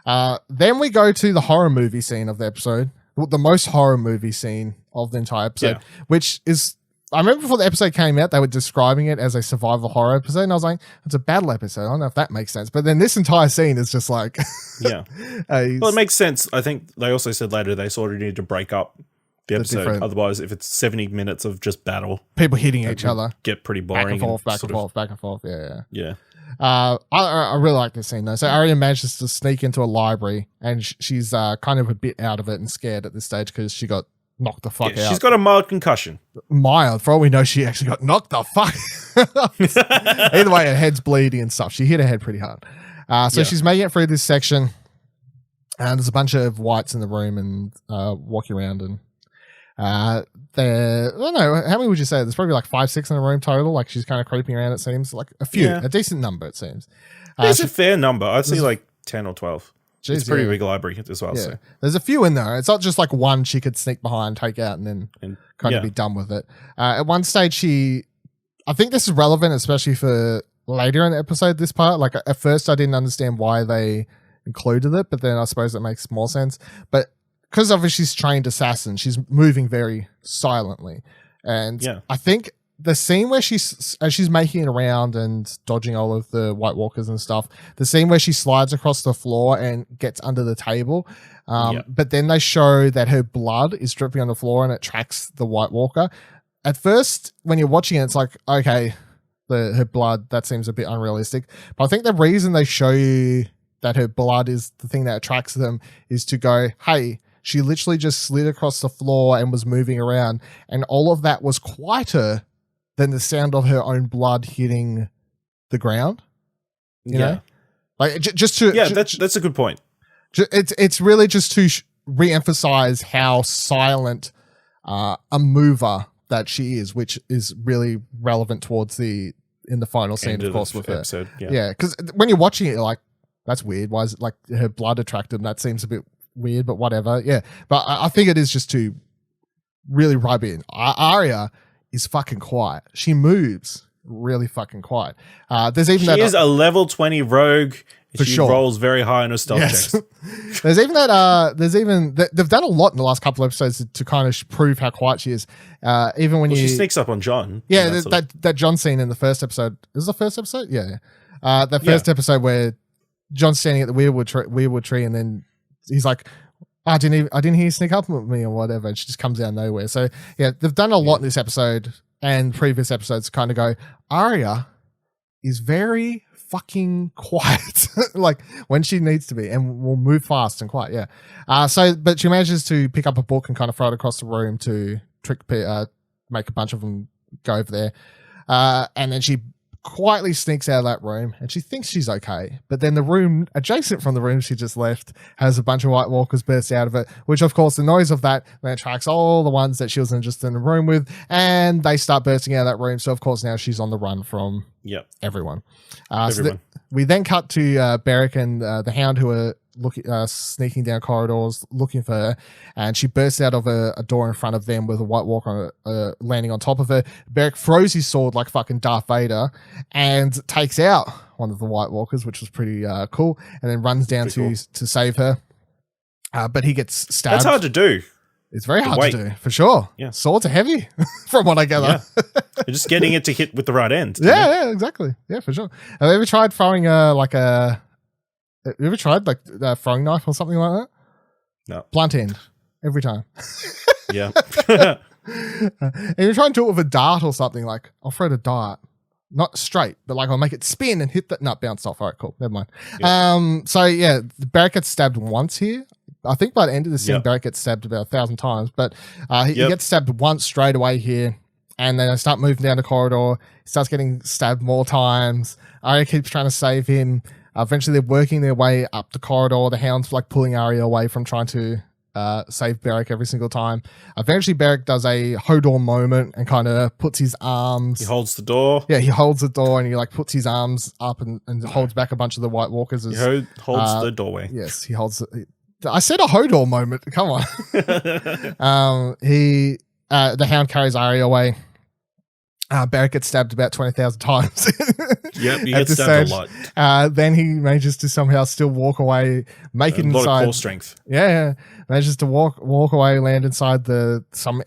Then we go to the horror movie scene of the episode. The most horror movie scene of the entire episode, which is, I remember before the episode came out, they were describing it as a survival horror episode, and I was like, it's a battle episode. I don't know if that makes sense. But then this entire scene is just like... well, it makes sense. I think they also said later they sort of needed to break up the episode. Otherwise, if it's 70 minutes of just battle... People hitting each other. Get pretty boring. Back and forth. Yeah. I really like this scene though. So Arya manages to sneak into a library, and she's kind of a bit out of it and scared at this stage because she got knocked the fuck out. She's got a mild concussion. Mild. For all we know, she actually got knocked the fuck. Either way, her head's bleeding and stuff. She hit her head pretty hard. She's making it through this section, and there's a bunch of whites in the room and walking around, and I don't know, how many would you say? There's probably like 5-6 in the room total. Like she's kind of creeping around, it seems. Like a few, a decent number, it seems. It's a fair number. I'd say like 10 or 12. It's a pretty big library as well. Yeah. So. There's a few in there. It's not just like one she could sneak behind, take out, and then kind of be done with it. At one stage, I think this is relevant, especially for later in the episode, this part. Like at first, I didn't understand why they included it, but then I suppose it makes more sense. But because obviously she's trained assassin, she's moving very silently. And I think the scene where as she's making it around and dodging all of the White Walkers and stuff, the scene where she slides across the floor and gets under the table, but then they show that her blood is dripping on the floor and it tracks the White Walker. At first, when you're watching it, it's like, okay, her blood, that seems a bit unrealistic. But I think the reason they show you that her blood is the thing that attracts them is to go, hey, she literally just slid across the floor and was moving around, and all of that was quieter than the sound of her own blood hitting the ground. You know? Like, just to... Yeah, that's a good point. It's really just to re-emphasize how silent a mover that she is, which is really relevant towards in the final scene, of course, with episode, her. Yeah, because when you're watching it, you're like, that's weird. Why is it like her blood attracted? That seems a bit weird, but whatever. Yeah, but I think it is just to really rub in. Arya is fucking quiet. She moves really fucking quiet. There's even she is a level 20 rogue. For she sure. rolls very high on her stealth checks. There's even that. They've done a lot in the last couple of episodes to kind of prove how quiet she is. Even when she sneaks up on Jon. Yeah, that Jon scene in the first episode. Is it the first episode? Yeah. The first episode where Jon's standing at the weirwood tree, and then he's like, I didn't hear you sneak up with me or whatever. And she just comes out of nowhere. So yeah, they've done a lot in this episode and previous episodes to kind of go, Arya is very fucking quiet, like when she needs to be, and will move fast and quiet. Yeah. But she manages to pick up a book and kind of throw it across the room to make a bunch of them go over there. And then she quietly sneaks out of that room, and she thinks she's okay. But then the room adjacent from the room she just left has a bunch of White Walkers burst out of it, which of course the noise of that then attracts all the ones that she wasn't just in the room with, and they start bursting out of that room. So of course now she's on the run from everyone. We then cut to Beric and the Hound, who are sneaking down corridors looking for her, and she bursts out of a door in front of them with a White Walker landing on top of her. Beric throws his sword like fucking Darth Vader and takes out one of the White Walkers, which was pretty cool, and then runs down to save her. But he gets stabbed. That's hard to do. It's very hard to do, for sure. Yeah. Swords are heavy, from what I gather. Yeah. You're just getting it to hit with the right end. Yeah, exactly. Yeah, for sure. Have you ever tried throwing throwing knife or something like that? No. Blunt end. Every time. Yeah. And you're trying to do it with a dart or something, like, I'll throw the dart. Not straight, but like I'll make it spin and hit that. No, bounced off. All right, cool. Never mind. Yeah. So yeah, Beric gets stabbed once here. I think by the end of the scene, Beric gets stabbed about 1,000 times, but he gets stabbed once straight away here. And then I start moving down the corridor. He starts getting stabbed more times. Arya keeps trying to save him. Eventually, they're working their way up the corridor. The Hound's like pulling Arya away from trying to save Beric every single time. Eventually, Beric does a Hodor moment and kind of puts his arms. He holds the door. Yeah, he holds the door and he like puts his arms up and holds back a bunch of the White Walkers. He holds the doorway. Yes, he holds it. I said a Hodor moment. Come on. The Hound carries Arya away. Beric gets stabbed about 20,000 times. Yep, he gets stabbed a lot. Then he manages to somehow still walk away, make it inside. A lot of core strength. Yeah, manages to walk away, land inside some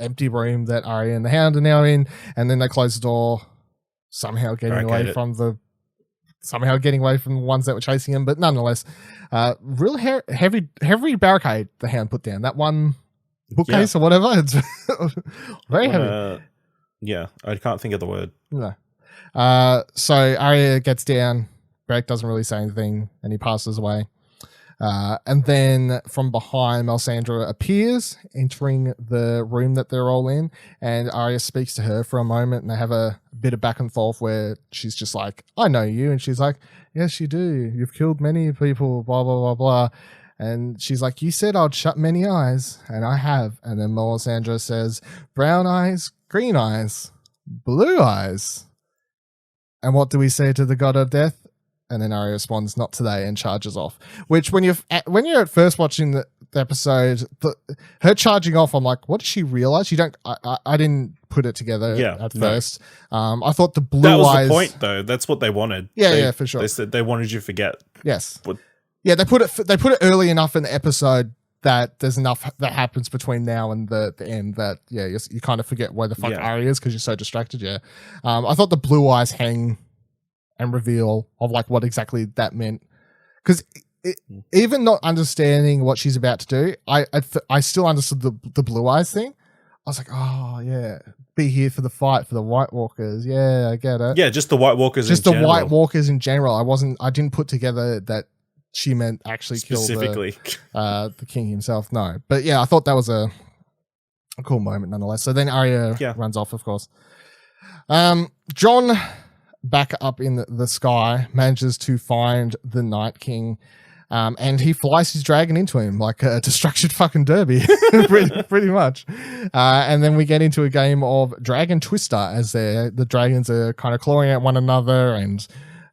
empty room that Arya and the Hound are now in, and then they close the door, somehow getting away from the ones that were chasing him. But nonetheless, real heavy barricade the Hound put down. That one bookcase or whatever, it's very heavy. Yeah, I can't think of the word. No. So Arya gets down. Beric doesn't really say anything, and he passes away. And then from behind, Melisandre appears, entering the room that they're all in, and Arya speaks to her for a moment, and they have a bit of back and forth where she's just like, I know you, and she's like, yes, you do. You've killed many people, blah, blah, blah, blah. And she's like, you said I'd shut many eyes, and I have. And then Melisandre says, brown eyes, green eyes, blue eyes. And what do we say to the god of death? And then Arya responds, not today, and charges off. Which when you're at first watching the episode, her charging off, I'm like, what does she realize? I didn't put it together at first. I thought the blue eyes. That was the point, though. That's what they wanted. Yeah, for sure. They said they wanted you to forget. Yes. Yeah, they put it early enough in the episode that there's enough that happens between now and the end that you kind of forget where the fuck Arya is because you're so distracted. I thought the blue eyes hang and reveal of like what exactly that meant, because even not understanding what she's about to do, I still understood the blue eyes thing. I was like, oh yeah, be here for the fight for the White Walkers. Yeah, I get it. Yeah, just the White Walkers. Just the White Walkers in general. I didn't put together that she meant actually specifically kill the king himself. No, but yeah, I thought that was a cool moment nonetheless. So then Arya runs off, of course. Jon, back up in the sky, manages to find the Night King. And he flies his dragon into him like a destruction fucking derby, pretty much. And then we get into a game of Dragon Twister as the dragons are kind of clawing at one another, and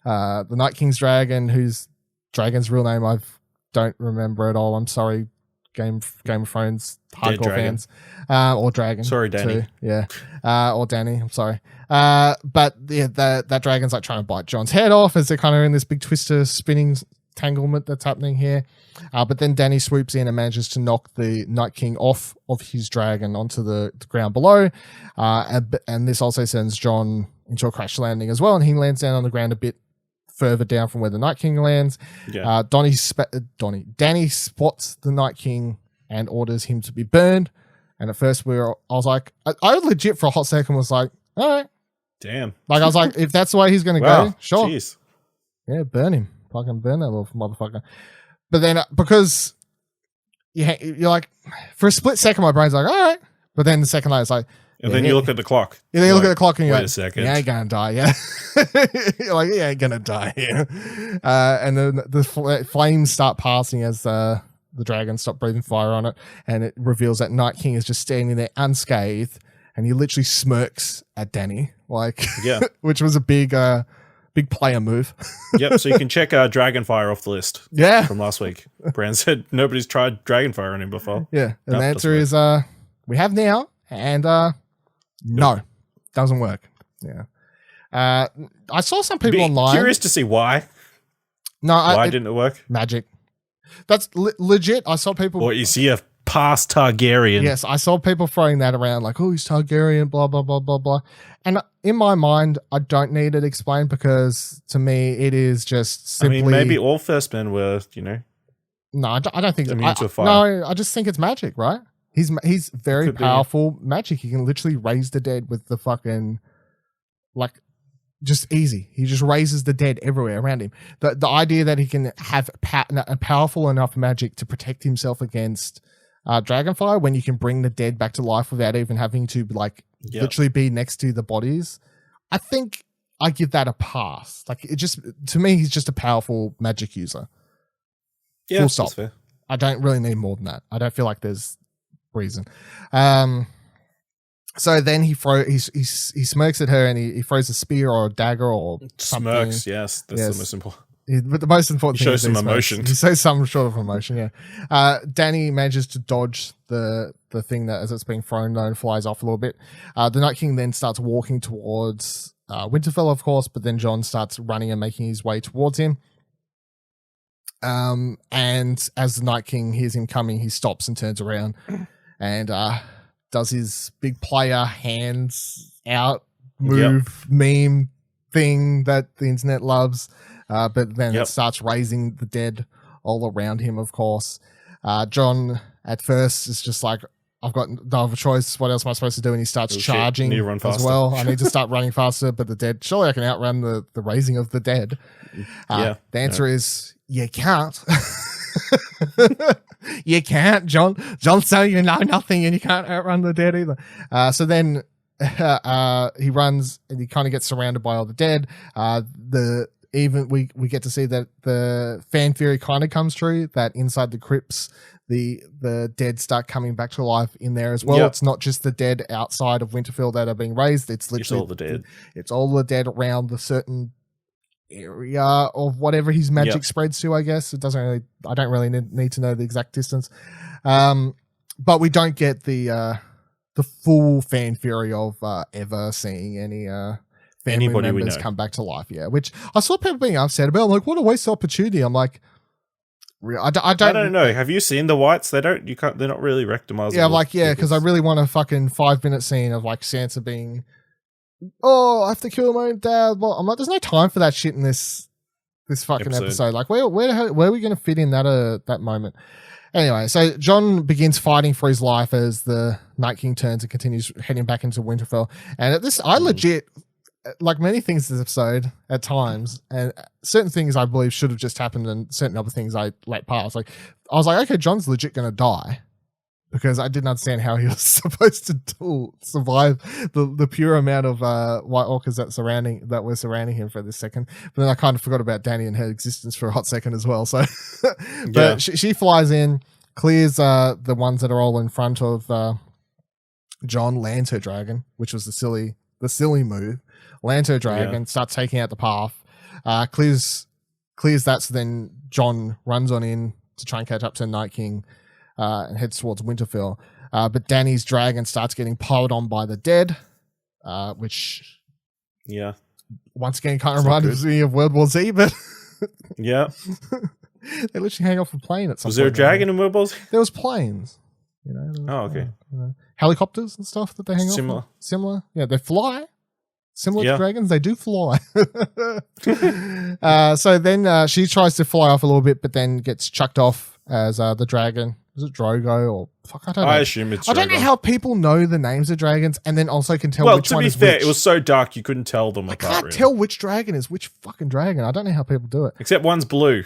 the Night King's dragon, whose dragon's real name I don't remember at all. I'm sorry, Game of Thrones hardcore fans, or Dragon. Sorry, Danny. Too. Yeah, or Danny. I'm sorry. But yeah, that dragon's like trying to bite Jon's head off as they're kind of in this big twister spinning entanglement that's happening here. But then Danny swoops in and manages to knock the Night King off of his dragon onto the ground below. And this also sends Jon into a crash landing as well, and he lands down on the ground a bit further down from where the Night King lands. Yeah. Danny spots the Night King and orders him to be burned. And at first I was like, I legit for a hot second was like, all right. Damn. Like I was like, if that's the way he's going to go, sure. Jeez. Yeah, burn him. Fucking burn that little motherfucker. But then because you're like, for a split second, my brain's like, all right. But then the second later, it's like, and then you look at the clock. Yeah, you look at the clock and you're wait like, a second. You ain't gonna die, yeah. You're like, you ain't gonna die here. And then the flames start passing as the dragon stop breathing fire on it, and it reveals that Night King is just standing there unscathed, and he literally smirks at Danny, like, which was a big player move. Yep, so you can check Dragonfire off the list. Yeah, from last week. Brand said nobody's tried Dragonfire on him before. Yeah, and the answer is we have now, and no, doesn't work. Yeah. I saw some people online. Curious to see why. No, why didn't it work? Magic. That's legit. I saw people. Or is he a past Targaryen? Yes, I saw people throwing that around like, oh, he's Targaryen, blah, blah, blah, blah, blah. And in my mind, I don't need it explained because to me, it is just simply. I mean, maybe all first men were, No, I don't think immune to fire. No, I just think it's magic, right? He's very powerful magic. He can literally raise the dead with the fucking, like, just easy. He just raises the dead everywhere around him. The idea that he can have a powerful enough magic to protect himself against Dragonfire when you can bring the dead back to life without even having to, like, literally be next to the bodies. I think I give that a pass. Like, it just, to me, he's just a powerful magic user. Yeah, full stop. That's fair. I don't really need more than that. I don't feel like there's reason. So then he smirks at her and he throws a spear or a dagger or something. Smirks, yes. That's the most important. But the most important thing is shows some emotion. He shows some sort of emotion, yeah. Danny manages to dodge the thing that as it's being thrown though and flies off a little bit. The Night King then starts walking towards Winterfell, of course, but then Jon starts running and making his way towards him. And as the Night King hears him coming, he stops and turns around and does his big player hands out move meme thing that the internet loves. But then it starts raising the dead all around him, of course. Jon at first is just like, I've got no other choice. What else am I supposed to do? And he starts charging as well. I need to start running faster, but the dead, surely I can outrun the raising of the dead. The answer is, you can't. You can't, Jon. Jon, so you know nothing and you can't outrun the dead either. So then he runs and he kind of gets surrounded by all the dead. We get to see that the fan theory kind of comes true, that inside the crypts, the dead start coming back to life in there as well. Yep. It's not just the dead outside of Winterfell that are being raised. It's literally all the dead. It's all the dead around the certain area of whatever his magic spreads to, I guess. I don't really need to know the exact distance. But we don't get the full fan theory of ever seeing any family members come back to life. Yeah, which I saw people being upset about. I'm like, what a waste of opportunity. I'm like, I don't know. Have you seen the whites? They're not really rectomizable. Yeah, like, yeah, because I really want a fucking 5-minute scene of like Sansa being, oh, I have to kill my own dad. Well, I'm like, there's no time for that shit in this fucking episode. Like, where are we going to fit in that moment? Anyway, so Jon begins fighting for his life as the Night King turns and continues heading back into Winterfell. And at this, I legit, like many things this episode at times, and certain things I believe should have just happened and certain other things I let pass. Like, I was like, okay, Jon's legit going to die, because I didn't understand how he was supposed to survive the pure amount of white orcas that were surrounding him for this second. But then I kind of forgot about Dany and her existence for a hot second as well. So, but she flies in, clears the ones that are all in front of Jon, lands her dragon, which was the silly move. Lands her dragon, starts taking out the path, clears that. So then Jon runs on in to try and catch up to the Night King. And heads towards Winterfell. But Dany's dragon starts getting piled on by the dead, which, once again, kind of reminds me of World War Z, but yeah, they literally hang off a plane at some point. Was there a dragon in World War Z? There was planes, okay. Helicopters and stuff that they hang off. Similar. Yeah, they fly. Similar to dragons, they do fly. So then she tries to fly off a little bit, but then gets chucked off as the dragon. Is it Drogo or fuck? I don't know. I assume it's Drogo. I don't know how people know the names of dragons and then also can tell which one is which. Well, to be fair, it was so dark you couldn't tell them apart. I can't tell which dragon is which fucking dragon. I don't know how people do it. Except one's blue.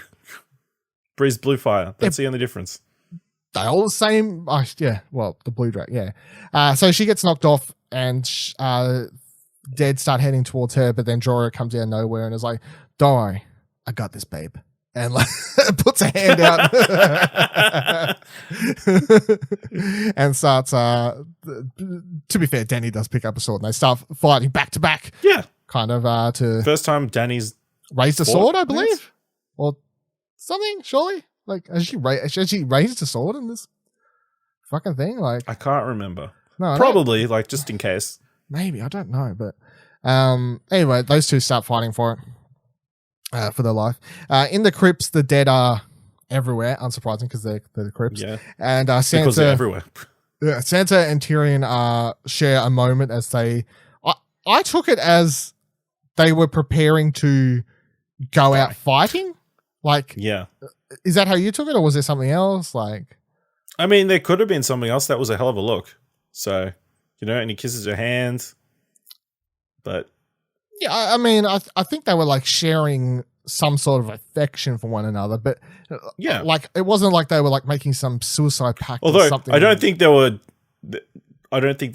Breeze blue fire. That's the only difference. They're all the same. Yeah, well, the blue dragon, yeah. So she gets knocked off and dead start heading towards her, but then Jorah comes out of nowhere and is like, don't worry, I got this, babe. And like puts a hand out and starts to be fair, Dany does pick up a sword and they start fighting back to back. Yeah. Kind of to first time Dany's raised a sword, I believe. Or something, surely? Like has she raised a sword in this fucking thing? Like I can't remember. No, probably, like just in case. Maybe, I don't know, but anyway, those two start fighting for it. For their life. In the crypts, the dead are everywhere, unsurprising because they're the crypts. Yeah. And Sansa, because they're everywhere. Yeah, Sansa and Tyrion share a moment as they. I took it as they were preparing to go out fighting. Like, yeah. Is that how you took it, or was there something else? Like, I mean, there could have been something else. That was a hell of a look. So, and he kisses her hand, but. Yeah, I mean, I think they were like sharing some sort of affection for one another, but like it wasn't like they were like making some suicide pact. Although or something. I don't think they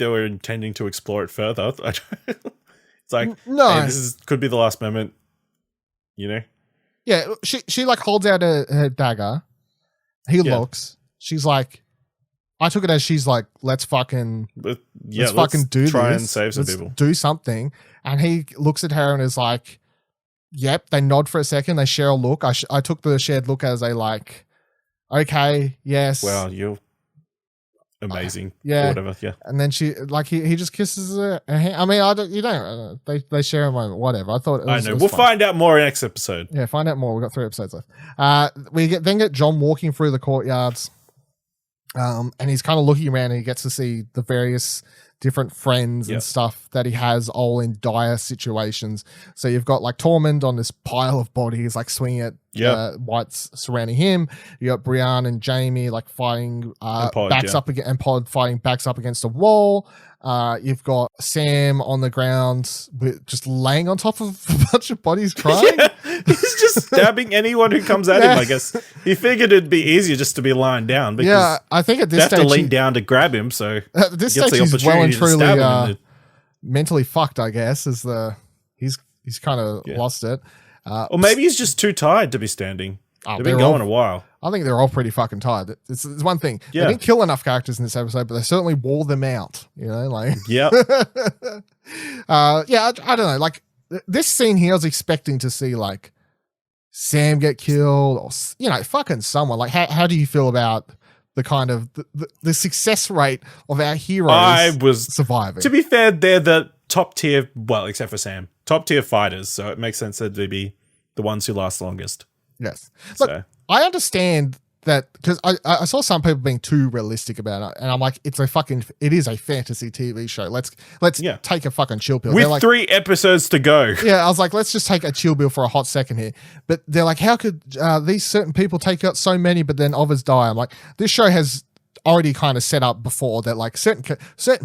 were intending to explore it further. It's like, no, hey, could be the last moment, Yeah, she like holds out her dagger. He looks. She's like. I took it as she's like, let's fucking do this. Try and save some people. Do something. And he looks at her and is like, yep. They nod for a second. They share a look. I took the shared look as a like, okay, yes. Wow, you're amazing. Yeah. Or whatever. Yeah. And then she like he just kisses her hand. I mean, they share a moment. Whatever. I thought. I know. We'll find out more next episode. Yeah, find out more. We've got 3 episodes left. We get Jon walking through the courtyards. And he's kind of looking around and he gets to see the various different friends and stuff that he has all in dire situations. So you've got like Tormund on this pile of bodies, like swinging at whites surrounding him. You got Brienne and Jaime like fighting Pod fighting backs up against a wall. You've got Sam on the ground just laying on top of a bunch of bodies crying. He's just stabbing anyone who comes at him, I guess. He figured it'd be easier just to be lying down. Because I think at this stage... They have to lean down to grab him, so... At this stage, he's well and truly mentally fucked, I guess. He's kind of lost it. Or maybe he's just too tired to be standing. They've been going a while. I think they're all pretty fucking tired. It's one thing. Yeah. They didn't kill enough characters in this episode, but they certainly wore them out. Like yeah, I don't know. Like this scene here, I was expecting to see like Sam get killed or fucking someone. Like how do you feel about the kind of the success rate of our heroes? I was surviving. To be fair, they're the top tier. Well, except for Sam, top tier fighters. So it makes sense that they'd be the ones who last longest. Yes. Look, I understand that because I saw some people being too realistic about it, and I'm like, it is a fantasy TV show. Let's take a fucking chill pill. With like, 3 episodes to go. Yeah, I was like, let's just take a chill pill for a hot second here. But they're like, how could these certain people take out so many, but then others die? I'm like, this show has already kind of set up before that like certain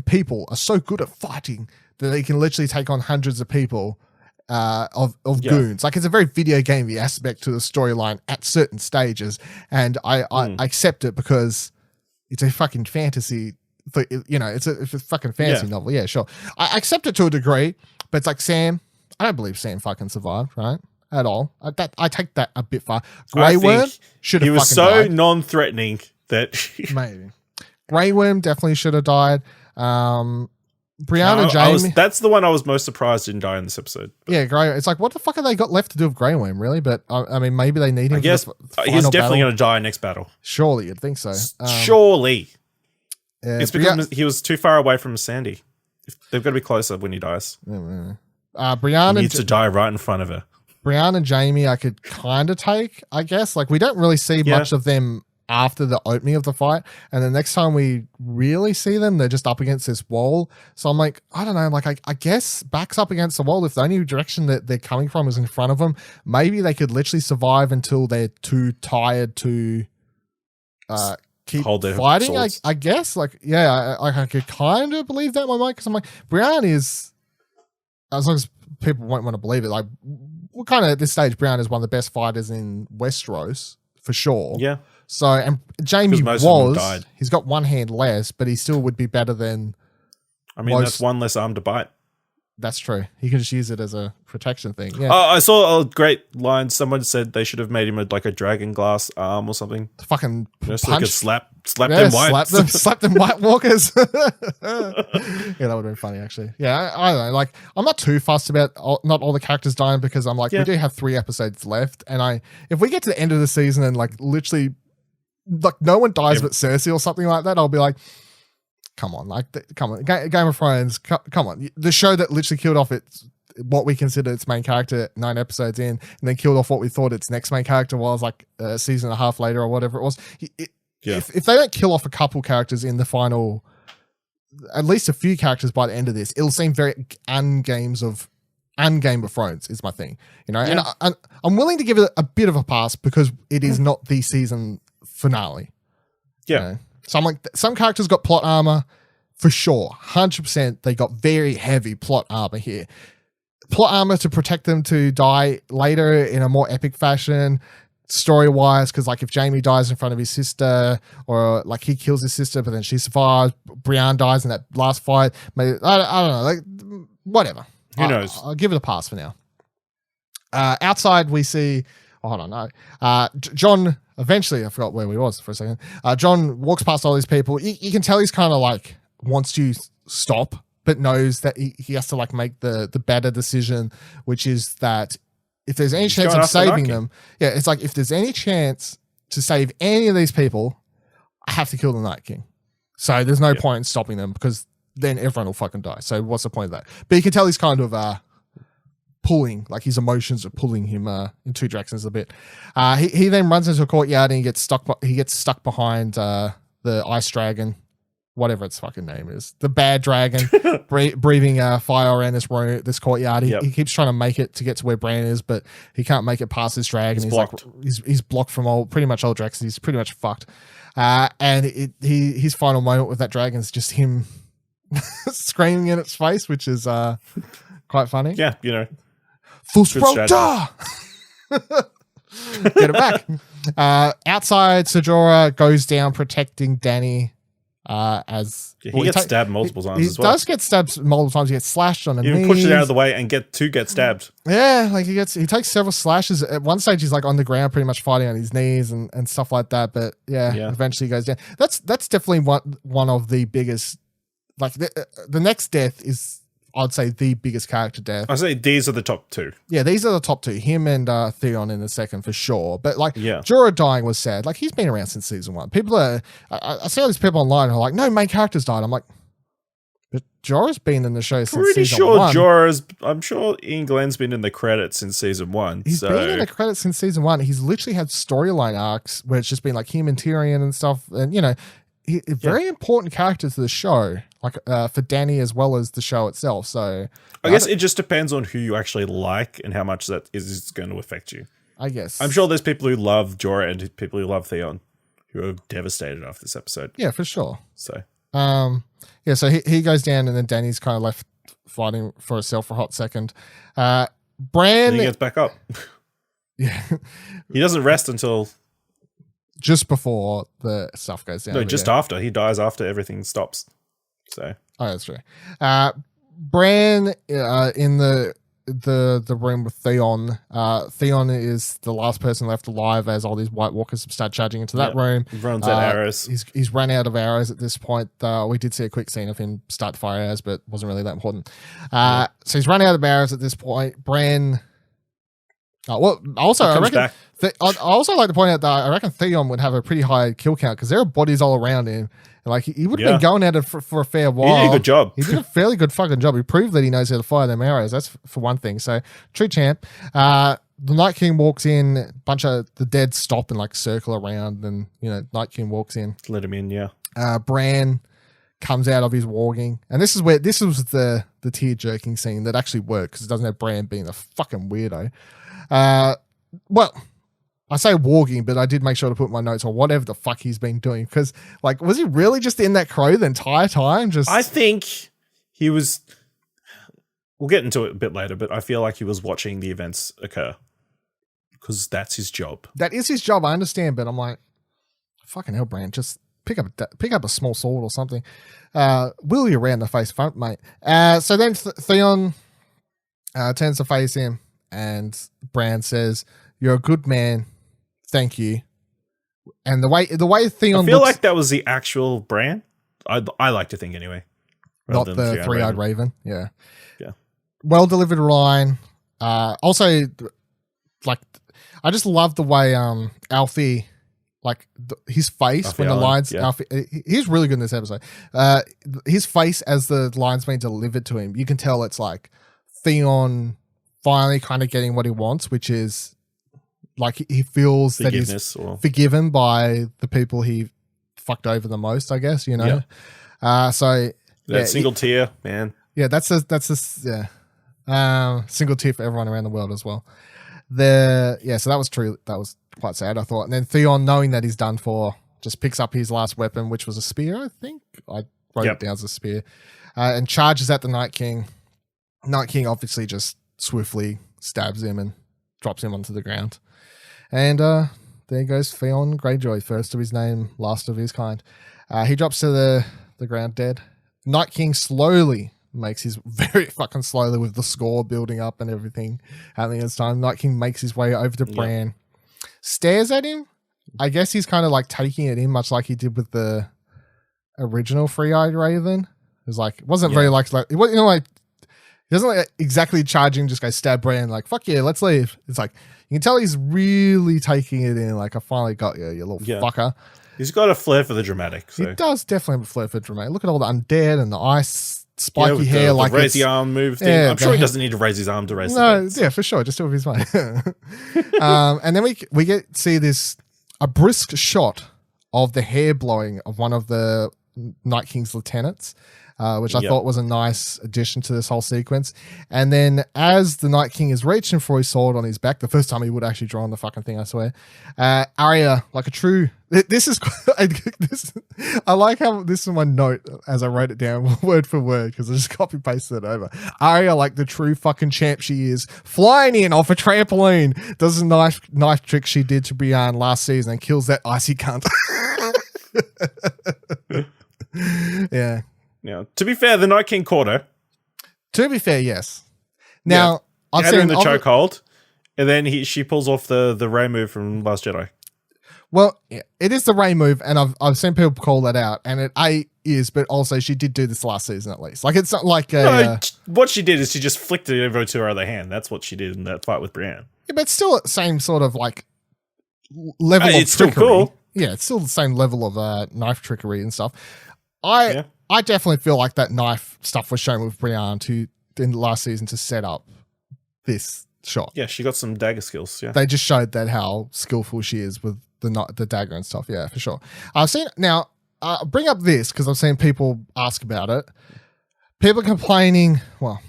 people are so good at fighting that they can literally take on hundreds of people. Of goons. Like it's a very video gamey aspect to the storyline at certain stages, and I accept it because it's a fucking fantasy. It's a fucking fantasy novel. Yeah, sure. I accept it to a degree, but it's like Sam. I don't believe Sam fucking survived, right? At all. I take that a bit far. Grey Worm should have. He was so died. Non-threatening that maybe Grey Worm definitely should have died. Brianna Jamie. That's the one I was most surprised didn't die in this episode. But. Yeah, Grey. It's like, what the fuck have they got left to do with Grey Worm, really? But I mean, maybe they need him. I guess he's definitely going to die next battle. Surely, you'd think so. Surely. It's because he was too far away from Sandy. They've got to be closer when he dies. Brianna needs to die right in front of her. Brianna and Jamie, I could kind of take, I guess. Like, we don't really see much of them after the opening of the fight, and the next time we really see them, they're just up against this wall. So I'm like, I don't know, like I guess backs up against the wall. If the only direction that they're coming from is in front of them, maybe they could literally survive until they're too tired to keep fighting. I guess, like, yeah, I could kind of believe that in my mind, because I'm like, Brianna is, as long as people won't want to believe it, like, we're kind of at this stage, Brianna is one of the best fighters in Westeros for sure. Yeah. So, and Jamie he's got one hand less, but he still would be better than. I mean, that's one less arm to bite. That's true. He can just use it as a protection thing. Yeah. I saw a great line. Someone said they should have made him like a dragon glass arm or something. Fucking punch. So they could slap them white. Slap them White Walkers. Yeah, that would have been funny, actually. Yeah, I don't know. Like, I'm not too fussed about not all the characters dying, because I'm like, we do have 3 episodes left, and if we get to the end of the season and like literally, like, no one dies but Cersei or something like that, I'll be like, come on, Game of Thrones, come on. The show that literally killed off what we consider its main character 9 episodes in, and then killed off what we thought its next main character was, like a season and a half later or whatever it was. If they don't kill off a couple characters in the final, at least a few characters by the end of this, it'll seem very un-Game of Thrones is my thing, and I'm willing to give it a bit of a pass because it is not the season finale. Yeah. So I'm like, some characters got plot armor for sure. 100% they got very heavy plot armor here. Plot armor to protect them to die later in a more epic fashion, story-wise, because like if Jamie dies in front of his sister, or like he kills his sister but then she survives, Brienne dies in that last fight, maybe, I don't know, like, whatever. Who knows? I'll give it a pass for now. Outside we see, John, eventually, I forgot where we was for a second. John walks past all these people. You can tell he's kind of like wants to stop, but knows that he has to like make the better decision, which is that if there's any chance of saving them, it's like if there's any chance to save any of these people, I have to kill the Night King. So there's no point in stopping them, because then everyone will fucking die. So what's the point of that? But you can tell he's kind of pulling, like his emotions are pulling him in 2 directions a bit. He then runs into a courtyard and he gets stuck behind the ice dragon, whatever its fucking name is, the bad dragon, breathing fire around this courtyard. He keeps trying to make it to get to where Bran is, but he can't make it past this dragon. He's blocked. He's blocked from pretty much all dragons. He's pretty much fucked. And his final moment with that dragon is just him screaming in its face, which is quite funny. Yeah, Full Sprota! Get it back. Outside, Sajora goes down protecting Dany. He gets stabbed multiple times as well. He does get stabbed multiple times. He gets slashed on the knees. Even pushes it out of the way and get stabbed. Yeah, like he takes several slashes. At one stage, he's like on the ground, pretty much fighting on his knees and stuff like that. But eventually he goes down. That's definitely one of the biggest. Like the next death is, I'd say, the biggest character death. I say these are the top 2. Yeah, these are the top 2. Him and Theon in the second for sure. But like, Jorah dying was sad. Like, he's been around since season 1. People I see all these people online who are like, no, main characters died. I'm like, But Jorah's been in the show since Pretty season sure 1. I'm sure Ian Glenn's been in the credits since season 1. He's been in the credits since season 1. He's literally had storyline arcs where it's just been like him and Tyrion and stuff. And, you know, very important character to the show, like for Dany as well as the show itself. So I guess it just depends on who you actually like and how much that is going to affect you. I guess. I'm sure there's people who love Jorah and people who love Theon who are devastated after this episode. Yeah, for sure. So, so he goes down and then Dany's kind of left fighting for herself for a hot second. Bran. And he gets back up. Yeah. He doesn't rest until just before the stuff goes down. No, just after. He dies after everything stops. So. Oh, that's true. Bran in the room with Theon. Theon is the last person left alive as all these White Walkers start charging into that room. He runs out arrows. He's run out of arrows at this point. We did see a quick scene of him start to fire arrows, but wasn't really that important. So he's run out of arrows at this point. Bran. I reckon. I also like to point out that I reckon Theon would have a pretty high kill count because there are bodies all around him. Like he would have been going at it for a fair while. He did a good job. He did a fairly good fucking job. He proved that he knows how to fire them arrows. That's for one thing. So true champ. The Night King walks in. A bunch of the dead stop and like circle around, and Night King walks in. Let him in. Yeah. Bran comes out of his warging, and this was the tear jerking scene that actually worked because it doesn't have Bran being a fucking weirdo. Well, I say warging, but I did make sure to put my notes on whatever the fuck he's been doing because, like, was he really just in that crow the entire time? I think he was. We'll get into it a bit later, but I feel like he was watching the events occur because that's his job. That is his job. I understand, but I'm like, fucking hell, Bran, just pick up a small sword or something. Will you around the face front, mate? So then Theon turns to face him. And Bran says, "You're a good man, thank you." And the way Theon, I feel like that was the actual Bran. I like to think anyway, not the three-eyed raven. Yeah. Well delivered line. Also, like, I just love the way Alfie, like his face Alfie when the lines. Yeah. Alfie, he's really good in this episode. His face as the lines being delivered to him, you can tell it's like Theon finally kind of getting what he wants, which is like he feels that he's forgiven by the people he fucked over the most, I guess, So that single tear, man. Yeah, that's single tear for everyone around the world as well. So that was true. That was quite sad, I thought. And then Theon, knowing that he's done for, just picks up his last weapon, which was a spear, I think. I wrote it down as a spear, and charges at the Night King. Night King obviously just swiftly stabs him and drops him onto the ground. And there goes Theon Greyjoy, first of his name, last of his kind. He drops to the ground dead. Night King slowly makes his, very fucking slowly with the score building up and everything happening at this time. Night King makes his way over to Bran, stares at him. I guess he's kind of like taking it in, much like he did with the original Three-Eyed Raven. It was like, it wasn't very like, he doesn't like exactly charging, just go stab Bran, like, fuck yeah, let's leave. It's like, you can tell he's really taking it in, like, I finally got you, you little fucker. He's got a flair for the dramatic. So. He does definitely have a flair for dramatic. Look at all the undead and the ice spiky hair. The raise the arm move thing. Yeah, I'm sure he doesn't need to raise his arm to raise the beds. Yeah, for sure. Just do it with his way. And then we see a brisk shot of the hair blowing of one of the Night King's lieutenants. Which I thought was a nice addition to this whole sequence. And then as the Night King is reaching for his sword on his back, the first time he would actually draw on the fucking thing, I swear, Arya, like a true... This is... I like how this is my note as I wrote it down word for word because I just copy-pasted it over. Arya, like the true fucking champ she is, flying in off a trampoline, does a knife trick she did to Brienne last season and kills that icy cunt. Yeah. Now, to be fair, the Night King caught her. To be fair, yes. Now, I've seen her in the chokehold, and then she pulls off the Ray move from Last Jedi. Well, it is the Ray move, and I've seen people call that out, and it is, but also she did do this last season at least. Like, it's not like what she did is she just flicked it over to her other hand. That's what she did in that fight with Brienne. Yeah, but it's still the same sort of like level of it's trickery. Still cool. Yeah, it's still the same level of knife trickery and stuff. I I definitely feel like that knife stuff was shown with Brienne in the last season to set up this shot. Yeah, she got some dagger skills. Yeah, They just showed that how skillful she is with the dagger and stuff. Yeah, for sure. I've seen now. Bring up this because I've seen people ask about it. People are complaining. Well,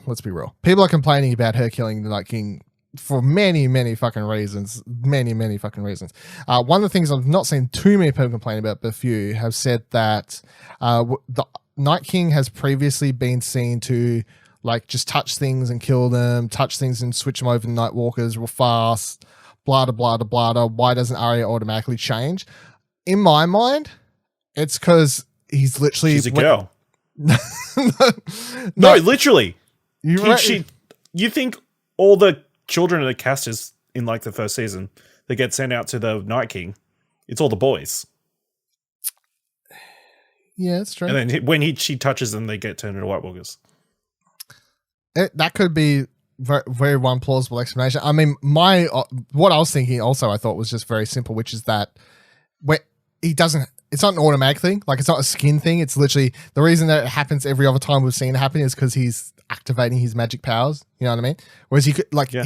let's be real. People are complaining about her killing the Night King for many, many fucking reasons. Many, many fucking reasons. One of the things I've not seen too many people complain about, but a few have said that the Night King has previously been seen to like just touch things and kill them, touch things and switch them over to Night Walkers real fast. Blah blah blah blah blah. Why doesn't Arya automatically change? In my mind, it's because he's literally she's a girl. no, No, literally. You You think all the children of the casters in like the first season that get sent out to the Night King, it's all the boys. Yeah, it's true. And then when she touches them, they get turned into White Walkers. That could be very one plausible explanation. I mean, what I was thinking also I thought was just very simple, which is that he doesn't. It's not an automatic thing. Like, it's not a skin thing. It's literally the reason that it happens every other time we've seen it happen is because he's activating his magic powers. You know what I mean? Whereas he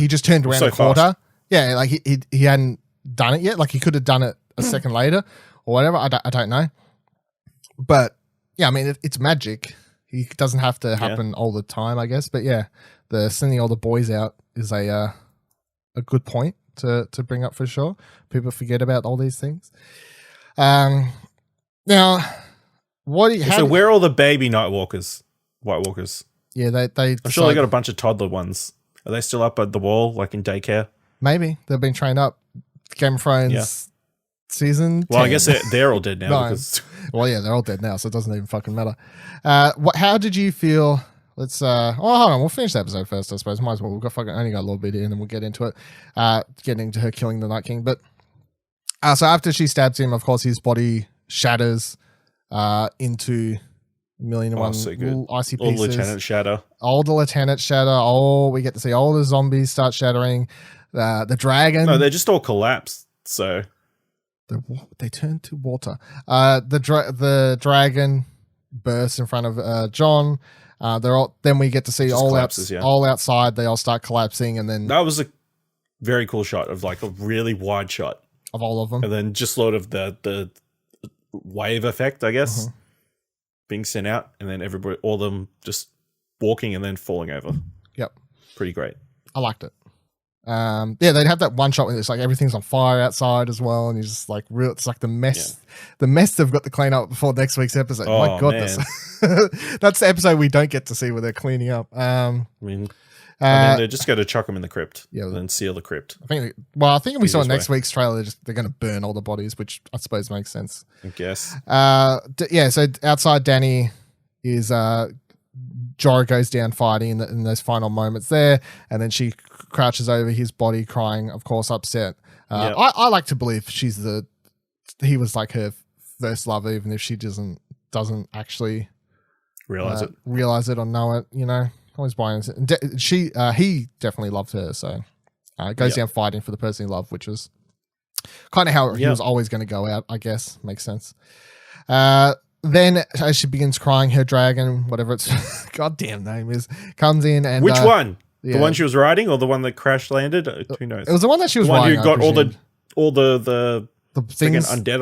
just turned around a quarter. Fast. Yeah, like he hadn't done it yet. Like, he could have done it a second later or whatever. I don't know. But yeah, I mean, it's magic. He doesn't have to happen all the time, I guess. But yeah, the sending all the boys out is a good point to bring up for sure. People forget about all these things. Now, so where are all the baby White Walkers? Yeah, they. I'm sure they got a bunch of toddler ones. Are they still up at the wall, like in daycare? Maybe they've been trained up. Game of Thrones season 10. Well, I guess they're all dead now. No. Because well, yeah, they're all dead now, so it doesn't even fucking matter. How did you feel? Let's hold on, we'll finish the episode first, I suppose. Might as well. We've got only got a little bit in, and then we'll get into it. Getting to her killing the Night King, but so after she stabs him, of course, his body shatters into a million and one little icy pieces. All the lieutenants shatter. We get to see all the zombies start shattering. The dragon. No, they just all collapse. So they turn to water. The dragon bursts in front of John. Then we get to see all outside. They all start collapsing, and then that was a very cool shot of like a really wide shot of all of them, and then just sort of the wave effect, I guess, being sent out, and then all of them just walking and then falling over. Yep, pretty great. I liked it. They'd have that one shot where it's like everything's on fire outside as well, and you're just like it's like the mess they've got to clean up before next week's episode. Oh, my goodness. That's the episode we don't get to see where they're cleaning up. I mean, they're just going to chuck them in the crypt, and then seal the crypt. I think we saw in next week's trailer they're going to burn all the bodies, which I suppose makes sense. I guess. So outside, Dany is Jorah goes down fighting in those final moments there, and then she crouches over his body crying, of course, upset. I like to believe he was like her first love, even if she doesn't actually realize it or know it, you know. Always buying it. He definitely loved her, so goes down fighting for the person he loved, which was kind of how he was always going to go out, I guess. Makes sense. Then, as she begins crying, her dragon, whatever its goddamn name is, comes in and which one? The one she was riding, or the one that crash landed? Who knows? It was the one that she was riding. The one who got all the things undead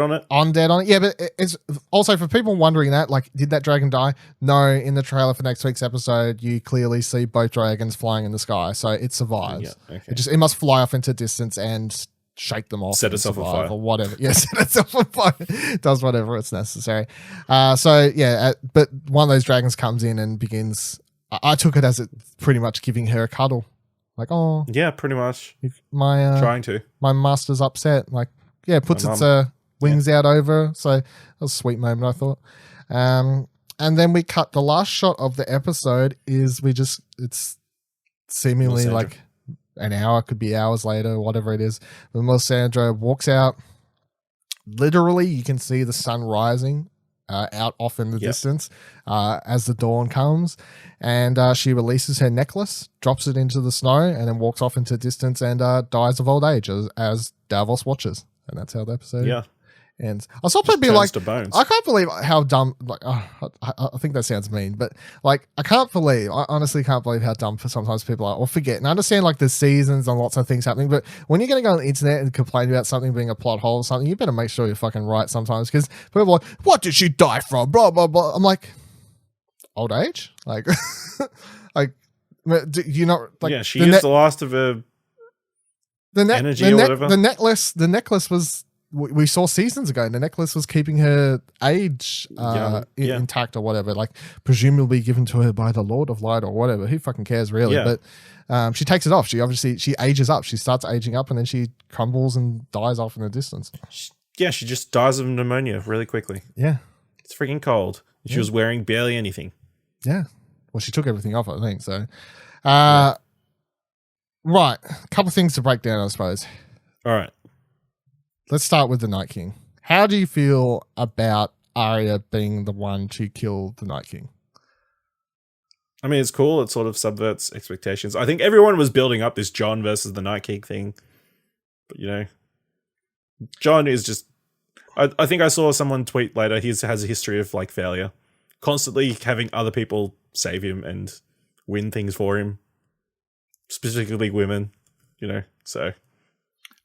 on it. Yeah, but it's also for people wondering that, like, did that dragon die? No. In the trailer for next week's episode, you clearly see both dragons flying in the sky, so it survives. Yeah, okay. It must fly off into distance and shake them off, set itself on fire or whatever. Yeah, set itself on fire. Does whatever it's necessary. But one of those dragons comes in and begins. I took it as it pretty much giving her a cuddle, like, oh yeah, pretty much. Trying to. My master's upset. Like, yeah, puts its wings out over. So that was a sweet moment, I thought. And then we cut. The last shot of the episode is it's seemingly like an hour, could be hours later, whatever it is. When Melisandre walks out, literally you can see the sun rising out off in the distance as the dawn comes, and she releases her necklace, drops it into the snow, and then walks off into distance and dies of old age as Davos watches. And that's how the episode ends. I saw people be turns like, to bones. I can't believe how dumb. Like, I think that sounds mean, but like, I honestly can't believe how dumb for sometimes people are or forget. And I understand like the seasons and lots of things happening, but when you're going to go on the internet and complain about something being a plot hole or something, you better make sure you're fucking right sometimes, because people are like, what did she die from? Blah blah blah. I'm like, old age, like, like, do you not like? Yeah, she used the last of her energy or whatever. The necklace was. We saw seasons ago, and the necklace was keeping her age intact or whatever, like presumably given to her by the Lord of Light or whatever. Who fucking cares, really? Yeah. But she takes it off. She ages up. She starts aging up, and then she crumbles and dies off in the distance. Yeah, she just dies of pneumonia really quickly. Yeah. It's freaking cold. She was wearing barely anything. Yeah. Well, she took everything off, I think. So, right. A couple things to break down, I suppose. All right. Let's start with the Night King. How do you feel about Arya being the one to kill the Night King? I mean, it's cool. It sort of subverts expectations. I think everyone was building up this Jon versus the Night King thing. But, you know, Jon is just... I think I saw someone tweet later, he has a history of, like, failure. Constantly having other people save him and win things for him. Specifically women, you know, so...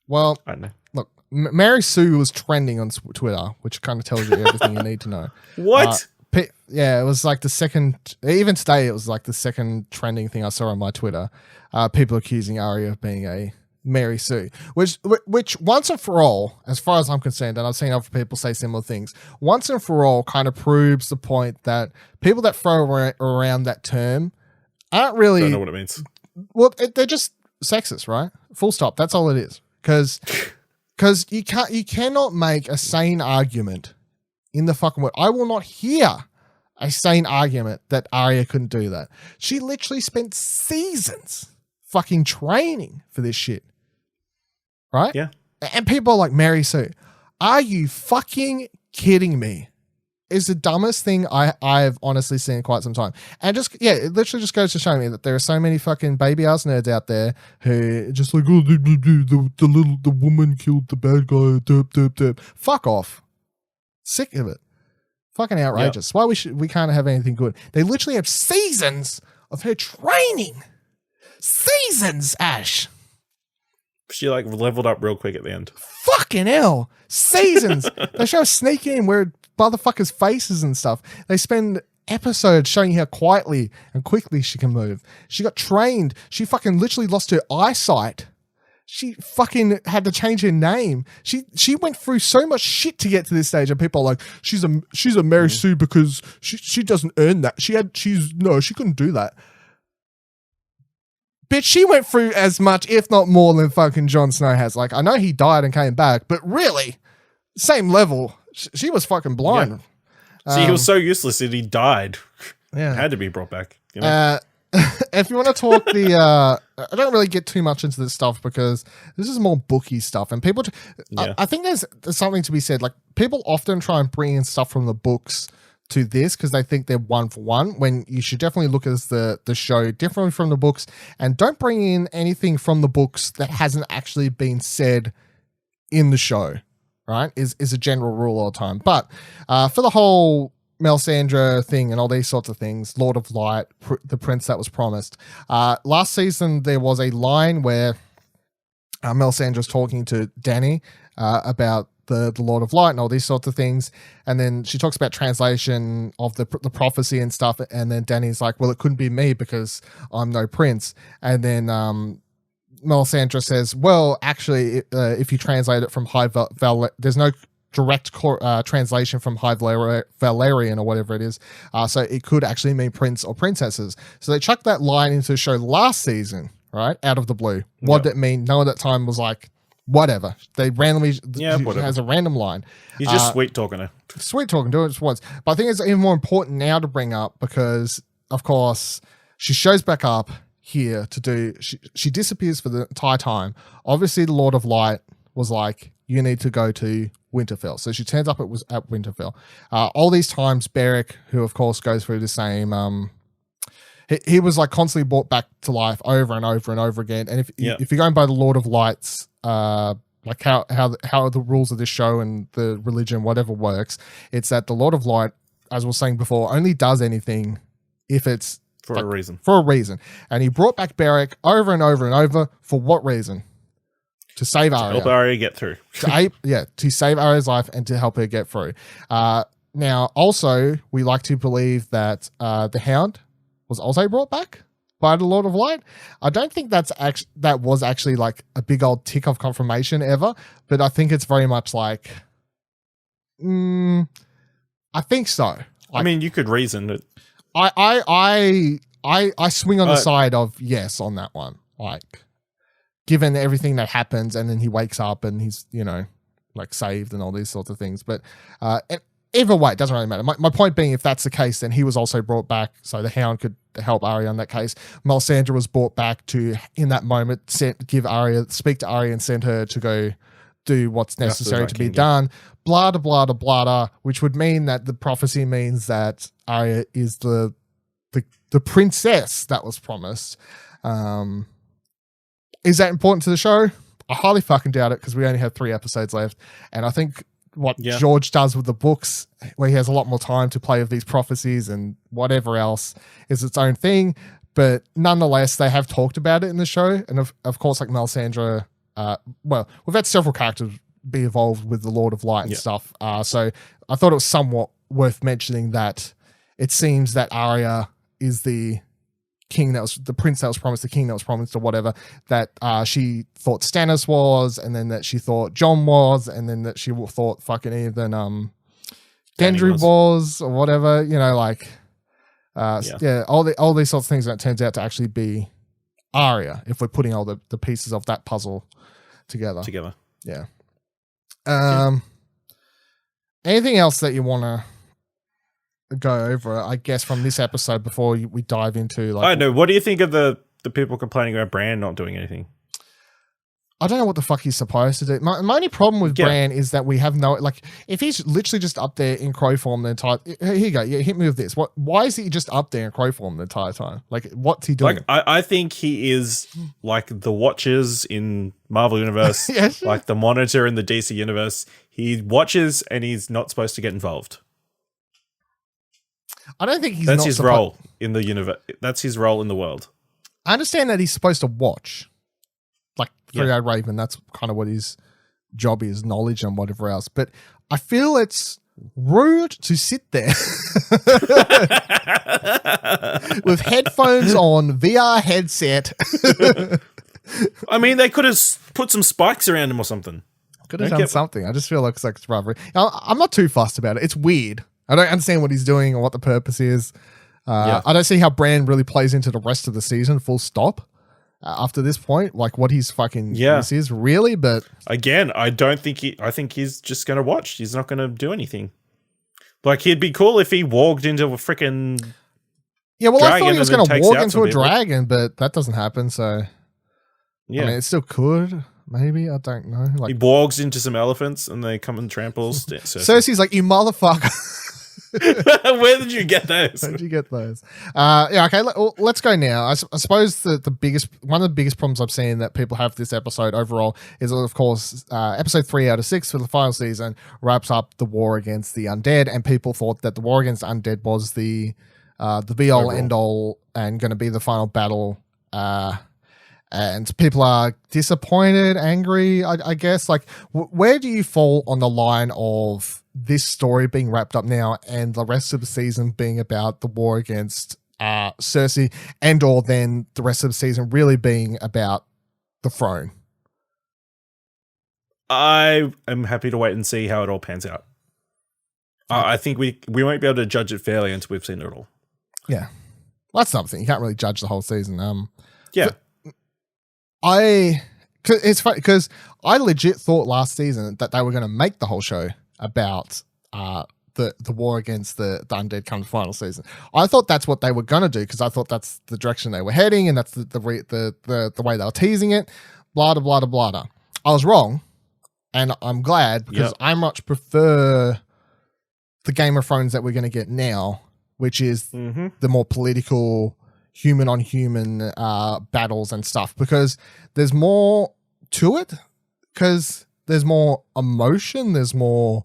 Well, I don't know. Look, Mary Sue was trending on Twitter, which kind of tells you everything you need to know. What? Yeah, it was like the second, even today, it was like the second trending thing I saw on my Twitter. People accusing Arya of being a Mary Sue, which once and for all, as far as I'm concerned, and I've seen other people say similar things, once and for all kind of proves the point that people that throw around that term aren't really... Don't know what it means. Well, they're just sexist, right? Full stop. That's all it is. Because you cannot make a sane argument in the fucking world. I will not hear a sane argument that Arya couldn't do that. She literally spent seasons fucking training for this shit. Right? Yeah. And people are like, Mary Sue, are you fucking kidding me? Is the dumbest thing I've honestly seen in quite some time. And it literally just goes to show me that there are so many fucking baby ass nerds out there who just like, oh, the woman killed the bad guy. Derp, derp, derp. Fuck off. Sick of it. Fucking outrageous. Why we can't have anything good? They literally have seasons of her training. Seasons, Ash. She like leveled up real quick at the end. Fucking hell. Seasons. They show her sneak in where motherfuckers' faces and stuff. They spend episodes showing how quietly and quickly she can move. She got trained. She fucking literally lost her eyesight. She fucking had to change her name. She went through so much shit to get to this stage, and people are like, she's a Mary Sue because she doesn't earn that. She couldn't do that. Bitch, she went through as much, if not more, than fucking Jon Snow has. Like, I know he died and came back, but really, same level. She was fucking blind. Yeah. See, he was so useless that he died. Yeah. Had to be brought back. You know? If you want to talk I don't really get too much into this stuff because this is more booky stuff. And people, I think there's something to be said. Like, people often try and bring in stuff from the books to this because they think they're one for one, when you should definitely look at the show differently from the books, and don't bring in anything from the books that hasn't actually been said in the show, right? Is a general rule all the time. But for the whole Melisandre thing and all these sorts of things, Lord of Light, the prince that was promised, last season there was a line where Melisandre was talking to Dany about the Lord of Light and all these sorts of things, and then she talks about translation of the prophecy and stuff, and then Dany's like, well, it couldn't be me because I'm no prince. And then Melisandre says, well, actually, if you translate it from there's no direct translation from High Valyrian or whatever it is, so it could actually mean prince or princesses. So they chucked that line into the show last season, right, out of the blue. What did it mean? No one at that time was like, whatever. They randomly has a random line. He's just sweet talking her. Sweet talking, do it just once. But I think it's even more important now to bring up because, of course, she shows back up here to do... She disappears for the entire time. Obviously, the Lord of Light was like, you need to go to Winterfell. So she turns up at Winterfell. All these times, Beric, who, of course, goes through the same... He was like constantly brought back to life over and over and over again. And if you're going by the Lord of Light's like how the rules of this show and the religion, whatever works, it's that the Lord of Light, as we were saying before, only does anything if it's For a reason. For a reason. And he brought back Beric over and over and over. For what reason? To save Arya. Help Arya get through. To save Arya's life and to help her get through. Now, also, we like to believe that the Hound was also brought back by the Lord of Light. I don't think that was actually like a big old tick of confirmation ever, but I think it's very much like, I think so. Like, I mean, you could reason it. I swing on the side of yes on that one. Like, given everything that happens, and then he wakes up and he's, like saved and all these sorts of things. But either way, it doesn't really matter. My point being, if that's the case, then he was also brought back so the Hound could help Arya in that case. Melisandre was brought back to, in that moment, speak to Arya and send her to go do what's necessary to be done. Blah, blah, blah, blah, which would mean that the prophecy means that Arya is the princess that was promised. Is that important to the show? I highly fucking doubt it because we only have 3 episodes left. And I think what George does with the books, where he has a lot more time to play with these prophecies and whatever else, is its own thing. But nonetheless, they have talked about it in the show. And of course, like Melisandre, we've had several characters be involved with the Lord of Light and stuff. So I thought it was somewhat worth mentioning that it seems that Arya is the king that was the prince that was promised, the king that was promised, or whatever, that she thought Stannis was, and then that she thought Jon was, and then that she thought fucking even Gendry was, or whatever, all these sorts of things, that turns out to actually be Arya if we're putting all the pieces of that puzzle together. Yeah. Anything else that you want to go over, I guess, from this episode before we dive into, like, I don't know. What do you think of the people complaining about Bran not doing anything? I don't know what the fuck he's supposed to do. My only problem with Bran is that we have no, like, if he's literally just up there in crow form the entire, here you go, hit me with this. Why is he just up there in crow form the entire time? Like, what's he doing? Like, I think he is like the Watchers in Marvel Universe, like the Monitor in the DC Universe. He watches and he's not supposed to get involved. I don't think that's his role in the universe. That's his role in the world. I understand that he's supposed to watch, like Three-Eyed Raven. That's kind of what his job is, knowledge and whatever else. But I feel it's rude to sit there with headphones on, VR headset. I mean, they could have put some spikes around him or something. Could have done something. I just feel like it's rather. I'm not too fussed about it. It's weird. I don't understand what he's doing or what the purpose is. I don't see how Bran really plays into the rest of the season, full stop, after this point. Like, what his fucking use is, really. But again, I think he's just going to watch. He's not going to do anything. Like, he'd be cool if he walked into a freaking I thought he was going to walk into a dragon, but that doesn't happen, so... Yeah. I mean, it still could... Maybe, I don't know. Like, he walks into some elephants and they come and trample Cersei. Cersei's like, you motherfucker. Where did you get those? Where did you get those? Okay, let's go now. I suppose one of the biggest problems I've seen that people have this episode overall is, of course, episode 3 out of 6 for the final season wraps up the war against the undead, and people thought that the war against the undead was the be-all, end-all, and going to be the final battle. And people are disappointed, angry, I guess. Like, where do you fall on the line of this story being wrapped up now and the rest of the season being about the war against Cersei, and or then the rest of the season really being about the throne? I am happy to wait and see how it all pans out. I think we won't be able to judge it fairly until we've seen it all. Yeah. Well, that's something. You can't really judge the whole season. It's funny because I legit thought last season that they were going to make the whole show about the war against the undead come the final season. I thought that's what they were going to do because I thought that's the direction they were heading, and that's the way they were teasing it. Blah blah blah blah. I was wrong, and I'm glad because I much prefer the Game of Thrones that we're going to get now, which is the more political, human on human battles and stuff, because there's more to it. Because there's more emotion. There's more,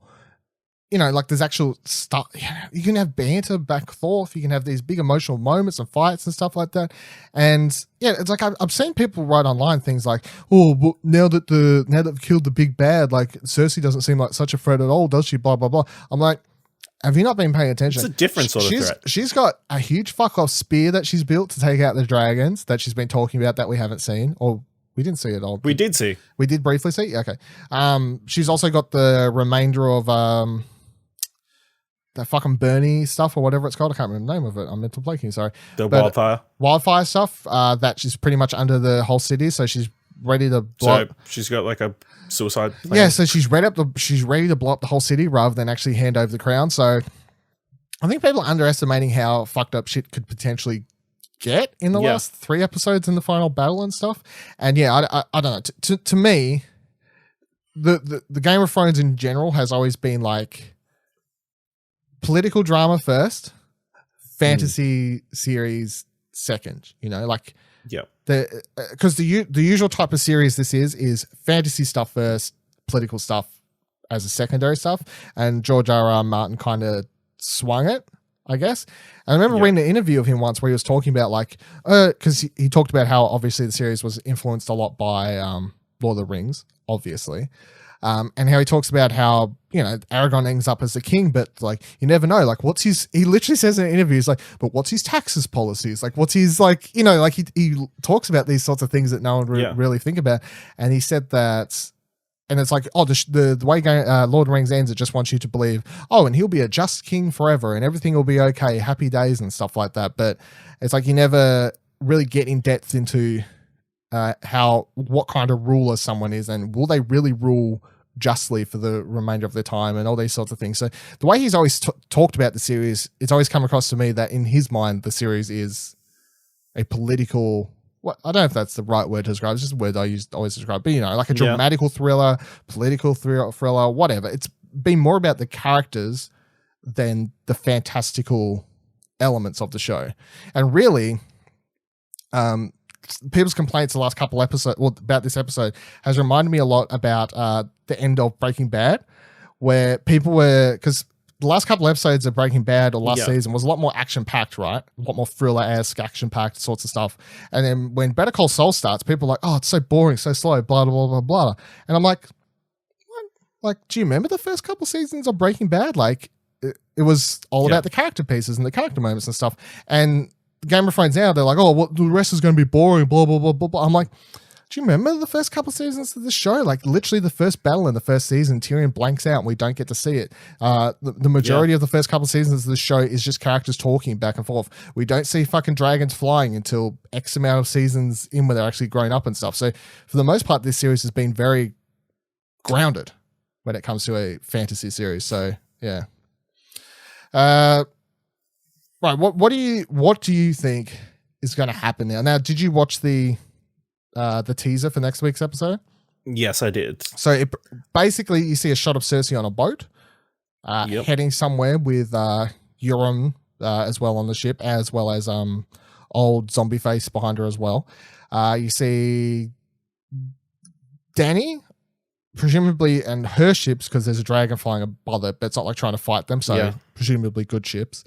like there's actual stuff. You can have banter back and forth. You can have these big emotional moments and fights and stuff like that. And yeah, it's like I've seen people write online things like, "Oh, well, now that they've killed the big bad, like Cersei doesn't seem like such a threat at all, does she?" Blah blah blah. I'm like, have you not been paying attention? It's a different sort of threat. She's got a huge fuck off spear that she's built to take out the dragons that she's been talking about that we haven't seen, or we didn't see it all. We did see. We did briefly see. Okay. She's also got the remainder of that fucking Bernie stuff or whatever it's called. I can't remember the name of it. I'm mental blanking. Sorry. Wildfire stuff. That she's pretty much under the whole city, so she's ready to blow. So she's got like a suicide plan. Yeah, so she's ready to blow up the whole city rather than actually hand over the crown. So I think people are underestimating how fucked up shit could potentially get in the last 3 episodes in the final battle and stuff. And yeah, I don't know. To me, the Game of Thrones in general has always been like political drama first, fantasy series second. Because the usual type of series this is fantasy stuff first, political stuff as a secondary stuff, and George R.R. Martin kind of swung it, I guess. And I remember reading an interview of him once where he was talking about like, because he talked about how obviously the series was influenced a lot by Lord of the Rings, obviously. And how he talks about how, Aragorn ends up as the king, but like, you never know, like he literally says in an interview, he's like, but what's his taxes policies? Like, what's his, like, like he talks about these sorts of things that no one really think about. And he said that, and it's like, the way Lord of the Rings ends, it just wants you to believe, and he'll be a just king forever and everything will be okay, happy days and stuff like that. But it's like, you never really get in depth into what kind of ruler someone is and will they really rule justly for the remainder of their time and all these sorts of things. So the way he's always talked about the series, it's always come across to me that in his mind, the series is a political, I don't know if that's the right word to describe. It's just a word I always describe, but like a dramatical thriller, political thriller, whatever. It's been more about the characters than the fantastical elements of the show. And really, people's complaints the last couple episodes about this episode has reminded me a lot about the end of Breaking Bad, where people were, because the last couple episodes of Breaking Bad or last season was a lot more action packed, right? A lot more thriller-esque, action packed sorts of stuff. And then when Better Call Saul starts, people are like, "Oh, it's so boring, so slow, blah blah blah blah." And I'm like, what? Like, do you remember the first couple seasons of Breaking Bad? Like, it was all about the character pieces and the character moments and stuff. And Game of Thrones now, they're like, the rest is going to be boring, blah, blah, blah, blah, blah. I'm like, do you remember the first couple seasons of this show? Like, literally the first battle in the first season, Tyrion blanks out and we don't get to see it. The majority of the first couple seasons of the show is just characters talking back and forth. We don't see fucking dragons flying until X amount of seasons in where they're actually grown up and stuff. So for the most part, this series has been very grounded when it comes to a fantasy series. So, yeah. Right, what do you think is going to happen now? Now, did you watch the teaser for next week's episode? Yes, I did. So basically, you see a shot of Cersei on a boat, heading somewhere with Euron as well on the ship, as well as old zombie face behind her as well. You see Dany, presumably, and her ships, because there's a dragon flying above it, but it's not like trying to fight them, so presumably good ships.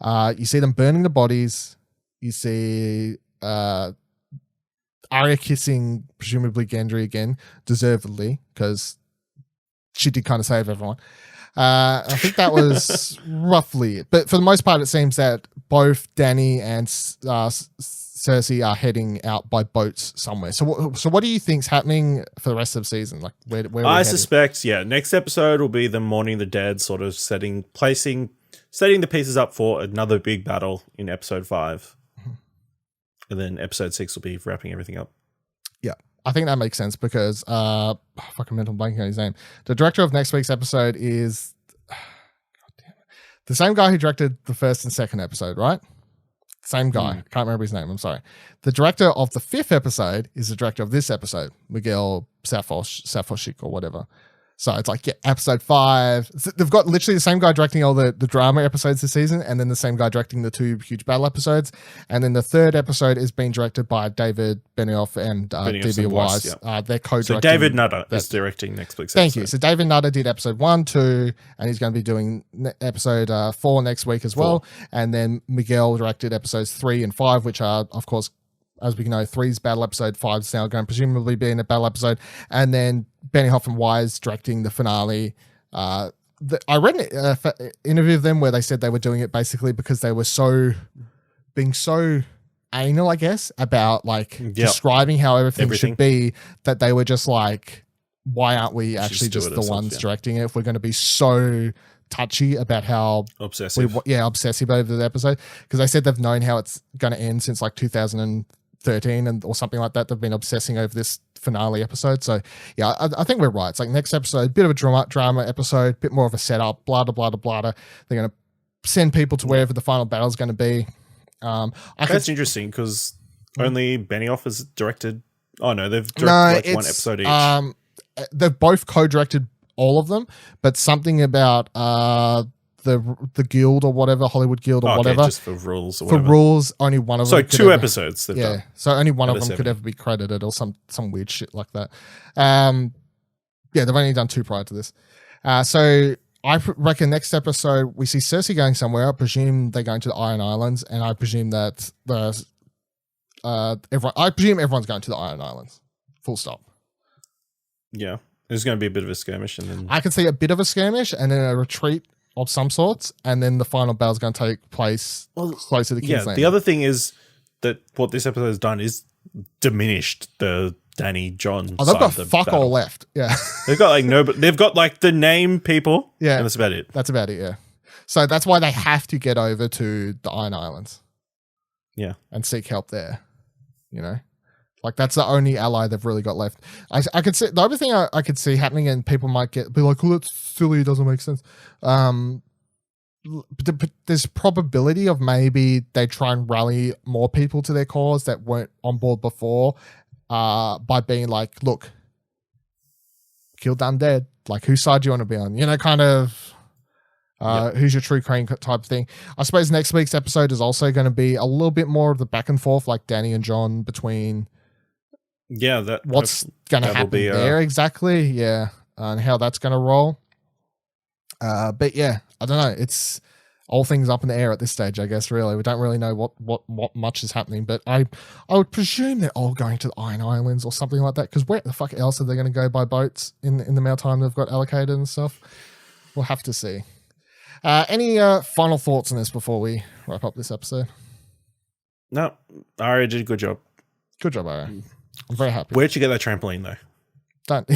You see them burning the bodies. You see Arya kissing presumably Gendry again, deservedly, because she did kind of save everyone. I think that was roughly it. But for the most part, it seems that both Dany and Cersei are heading out by boats somewhere. So what do you think's happening for the rest of the season? Like, where I suspect, next episode will be them mourning the dead, sort of setting the pieces up for another big battle in episode 5. And then episode 6 will be wrapping everything up. Yeah, I think that makes sense because fucking mental blanking on his name. The director of next week's episode is the same guy who directed the first and second episode, right? Same guy. Can't remember his name. I'm sorry. The director of the 5th episode is the director of this episode, Miguel Safoshik or whatever. So it's like, yeah, episode 5. So they've got literally the same guy directing all the drama episodes this season, and then the same guy directing the 2 huge battle episodes. And then the 3rd episode is being directed by David Benioff and D.B. Weiss. Yeah. They're co-directing. So David Nutter is directing next week's episode. Thank you. So David Nutter did episode 1, 2, and he's going to be doing episode 4 next week as well. And then Miguel directed episodes 3 and 5, which are, of course, as we know, 3's battle episode, 5's now going to presumably be in a battle episode. And then Benioff and Wise directing the finale. I read an interview of them where they said they were doing it basically because they were being so anal, I guess, about describing how everything should be, that they were just like, why aren't we actually just the ones directing it if we're going to be so touchy about how obsessive over the episode? Because they said they've known how it's going to end since 2013 or something like that. They've been obsessing over this finale episode. So yeah, I think we're right. It's like next episode, bit of a drama episode, bit more of a setup, blah blah blah blah. They're going to send people to wherever the final battle is going to be. That's interesting because only Benioff has directed. Oh no, they've directed one episode each. They've both co-directed all of them, but something about the guild or whatever, Hollywood Guild or whatever, just for rules or whatever. For rules, only one of them. So 2 episodes they've done. So only one of them could ever be credited or some weird shit like that. They've only done 2 prior to this. So I reckon next episode we see Cersei going somewhere. I presume they're going to the Iron Islands, and I presume that everyone's going to the Iron Islands. Full stop. Yeah. There's going to be a bit of a skirmish, and then I could see a bit of a skirmish and then a retreat of some sorts, and then the final battle is going to take place closer to King's Landing. The other thing is that what this episode has done is diminished the Dany Jon. They've got fuck all left. Yeah, they've got they've got the name people. Yeah, and that's about it. That's about it. Yeah, so that's why they have to get over to the Iron Islands. Yeah, and seek help there. You know. That's the only ally they've really got left. I could see the other thing I could see happening, and people might be like, "Oh, that's silly. It doesn't make sense." But there's probability of maybe they try and rally more people to their cause that weren't on board before, by being like, "Look, kill them dead. Whose side do you want to be on?" You know, kind of. Who's your true crane type thing. I suppose next week's episode is also going to be a little bit more of the back and forth, like Dany and Jon between. Yeah, what's going to happen there exactly? Yeah, and how that's going to roll. But yeah, I don't know. It's all things up in the air at this stage, I guess. Really, we don't really know what much is happening. But I would presume they're all going to the Iron Islands or something like that. Because where the fuck else are they going to go by boats in the amount of time they've got allocated and stuff? We'll have to see. Any final thoughts on this before we wrap up this episode? No, Arya did a good job. Good job, Arya. I'm very happy. Where'd you get that trampoline though? Don't.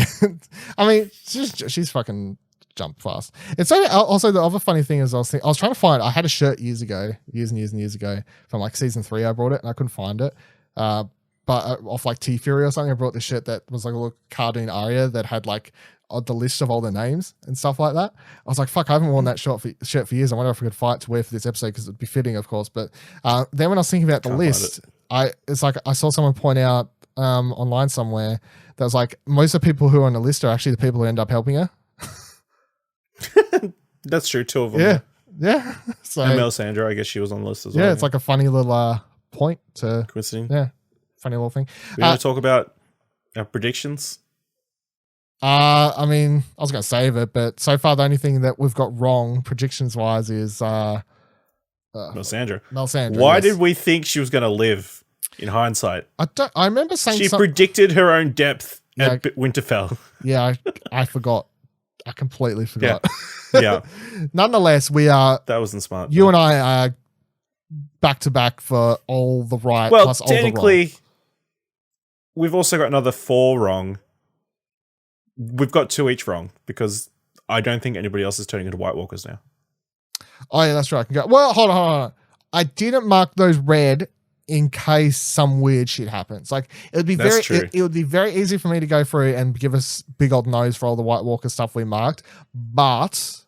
I mean, she's fucking jumped fast. It's also the other funny thing is I was trying to find. I had a shirt years and years ago from season 3. I brought it and I couldn't find it. But off T Fury or something, I brought this shirt that was a little cartoon Arya that had the list of all the names and stuff like that. I was like, fuck, I haven't worn that shirt for years. I wonder if I could find it to wear for this episode because it'd be fitting, of course. But then when I was thinking about the list, I saw someone point out online somewhere that was most of the people who are on the list are actually the people who end up helping her. That's true. 2 of them. Yeah. So and Melisandre, I guess she was on the list as well. Yeah, it's a funny little point to coincidence. Yeah, funny little thing. We want to talk about our predictions. I mean, I was going to save it, but so far the only thing that we've got wrong predictions wise is Melisandre. Why did we think she was going to live? In hindsight, I remember saying she predicted her own depth at Winterfell. Yeah, I forgot. I completely forgot. Yeah. Nonetheless, that wasn't smart. You and I are back to back for all the right. Well, plus technically, all the wrong. We've also got another 4 wrong. We've got 2 each wrong because I don't think anybody else is turning into White Walkers now. Oh yeah, that's right. I can go. Well, hold on. I didn't mark those red in case some weird shit happens. It would be it would be very easy for me to go through and give us big old nose for all the White Walker stuff we marked. But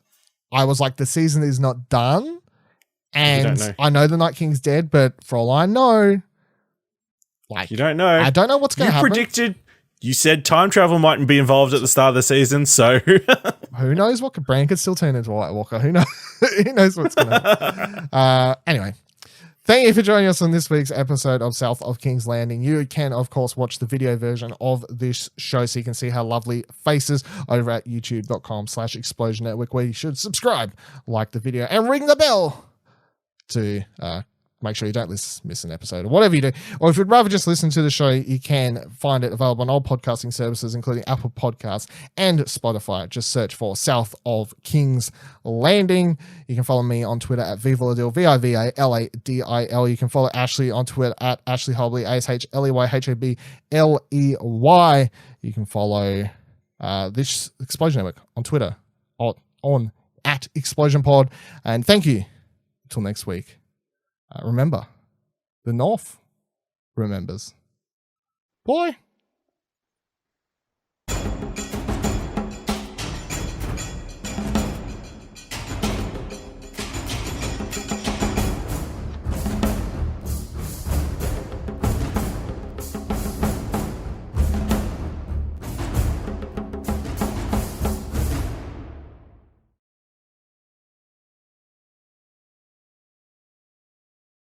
I was like, the season is not done. And I know the Night King's dead, but for all I know, you don't know. I don't know what's going to happen. You said time travel mightn't be involved at the start of the season, so who knows what Bran could still turn into White Walker? Who knows? Who knows what's going to happen? Anyway, thank you for joining us on this week's episode of South of King's Landing. You can, of course, watch the video version of this show so you can see how lovely faces over at youtube.com/Explosion Network, where you should subscribe, like the video, and ring the bell to make sure you don't miss an episode or whatever you do. Or if you'd rather just listen to the show, you can find it available on all podcasting services, including Apple Podcasts and Spotify. Just search for South of King's Landing. You can follow me on Twitter at Vivaladil, Vivaladil. You can follow Ashley on Twitter at Ashley Hobley, ASHLEYHOBLEY. You can follow this Explosion Network on Twitter on at Explosion Pod. And thank you. Until next week. Remember, the North remembers. Boy.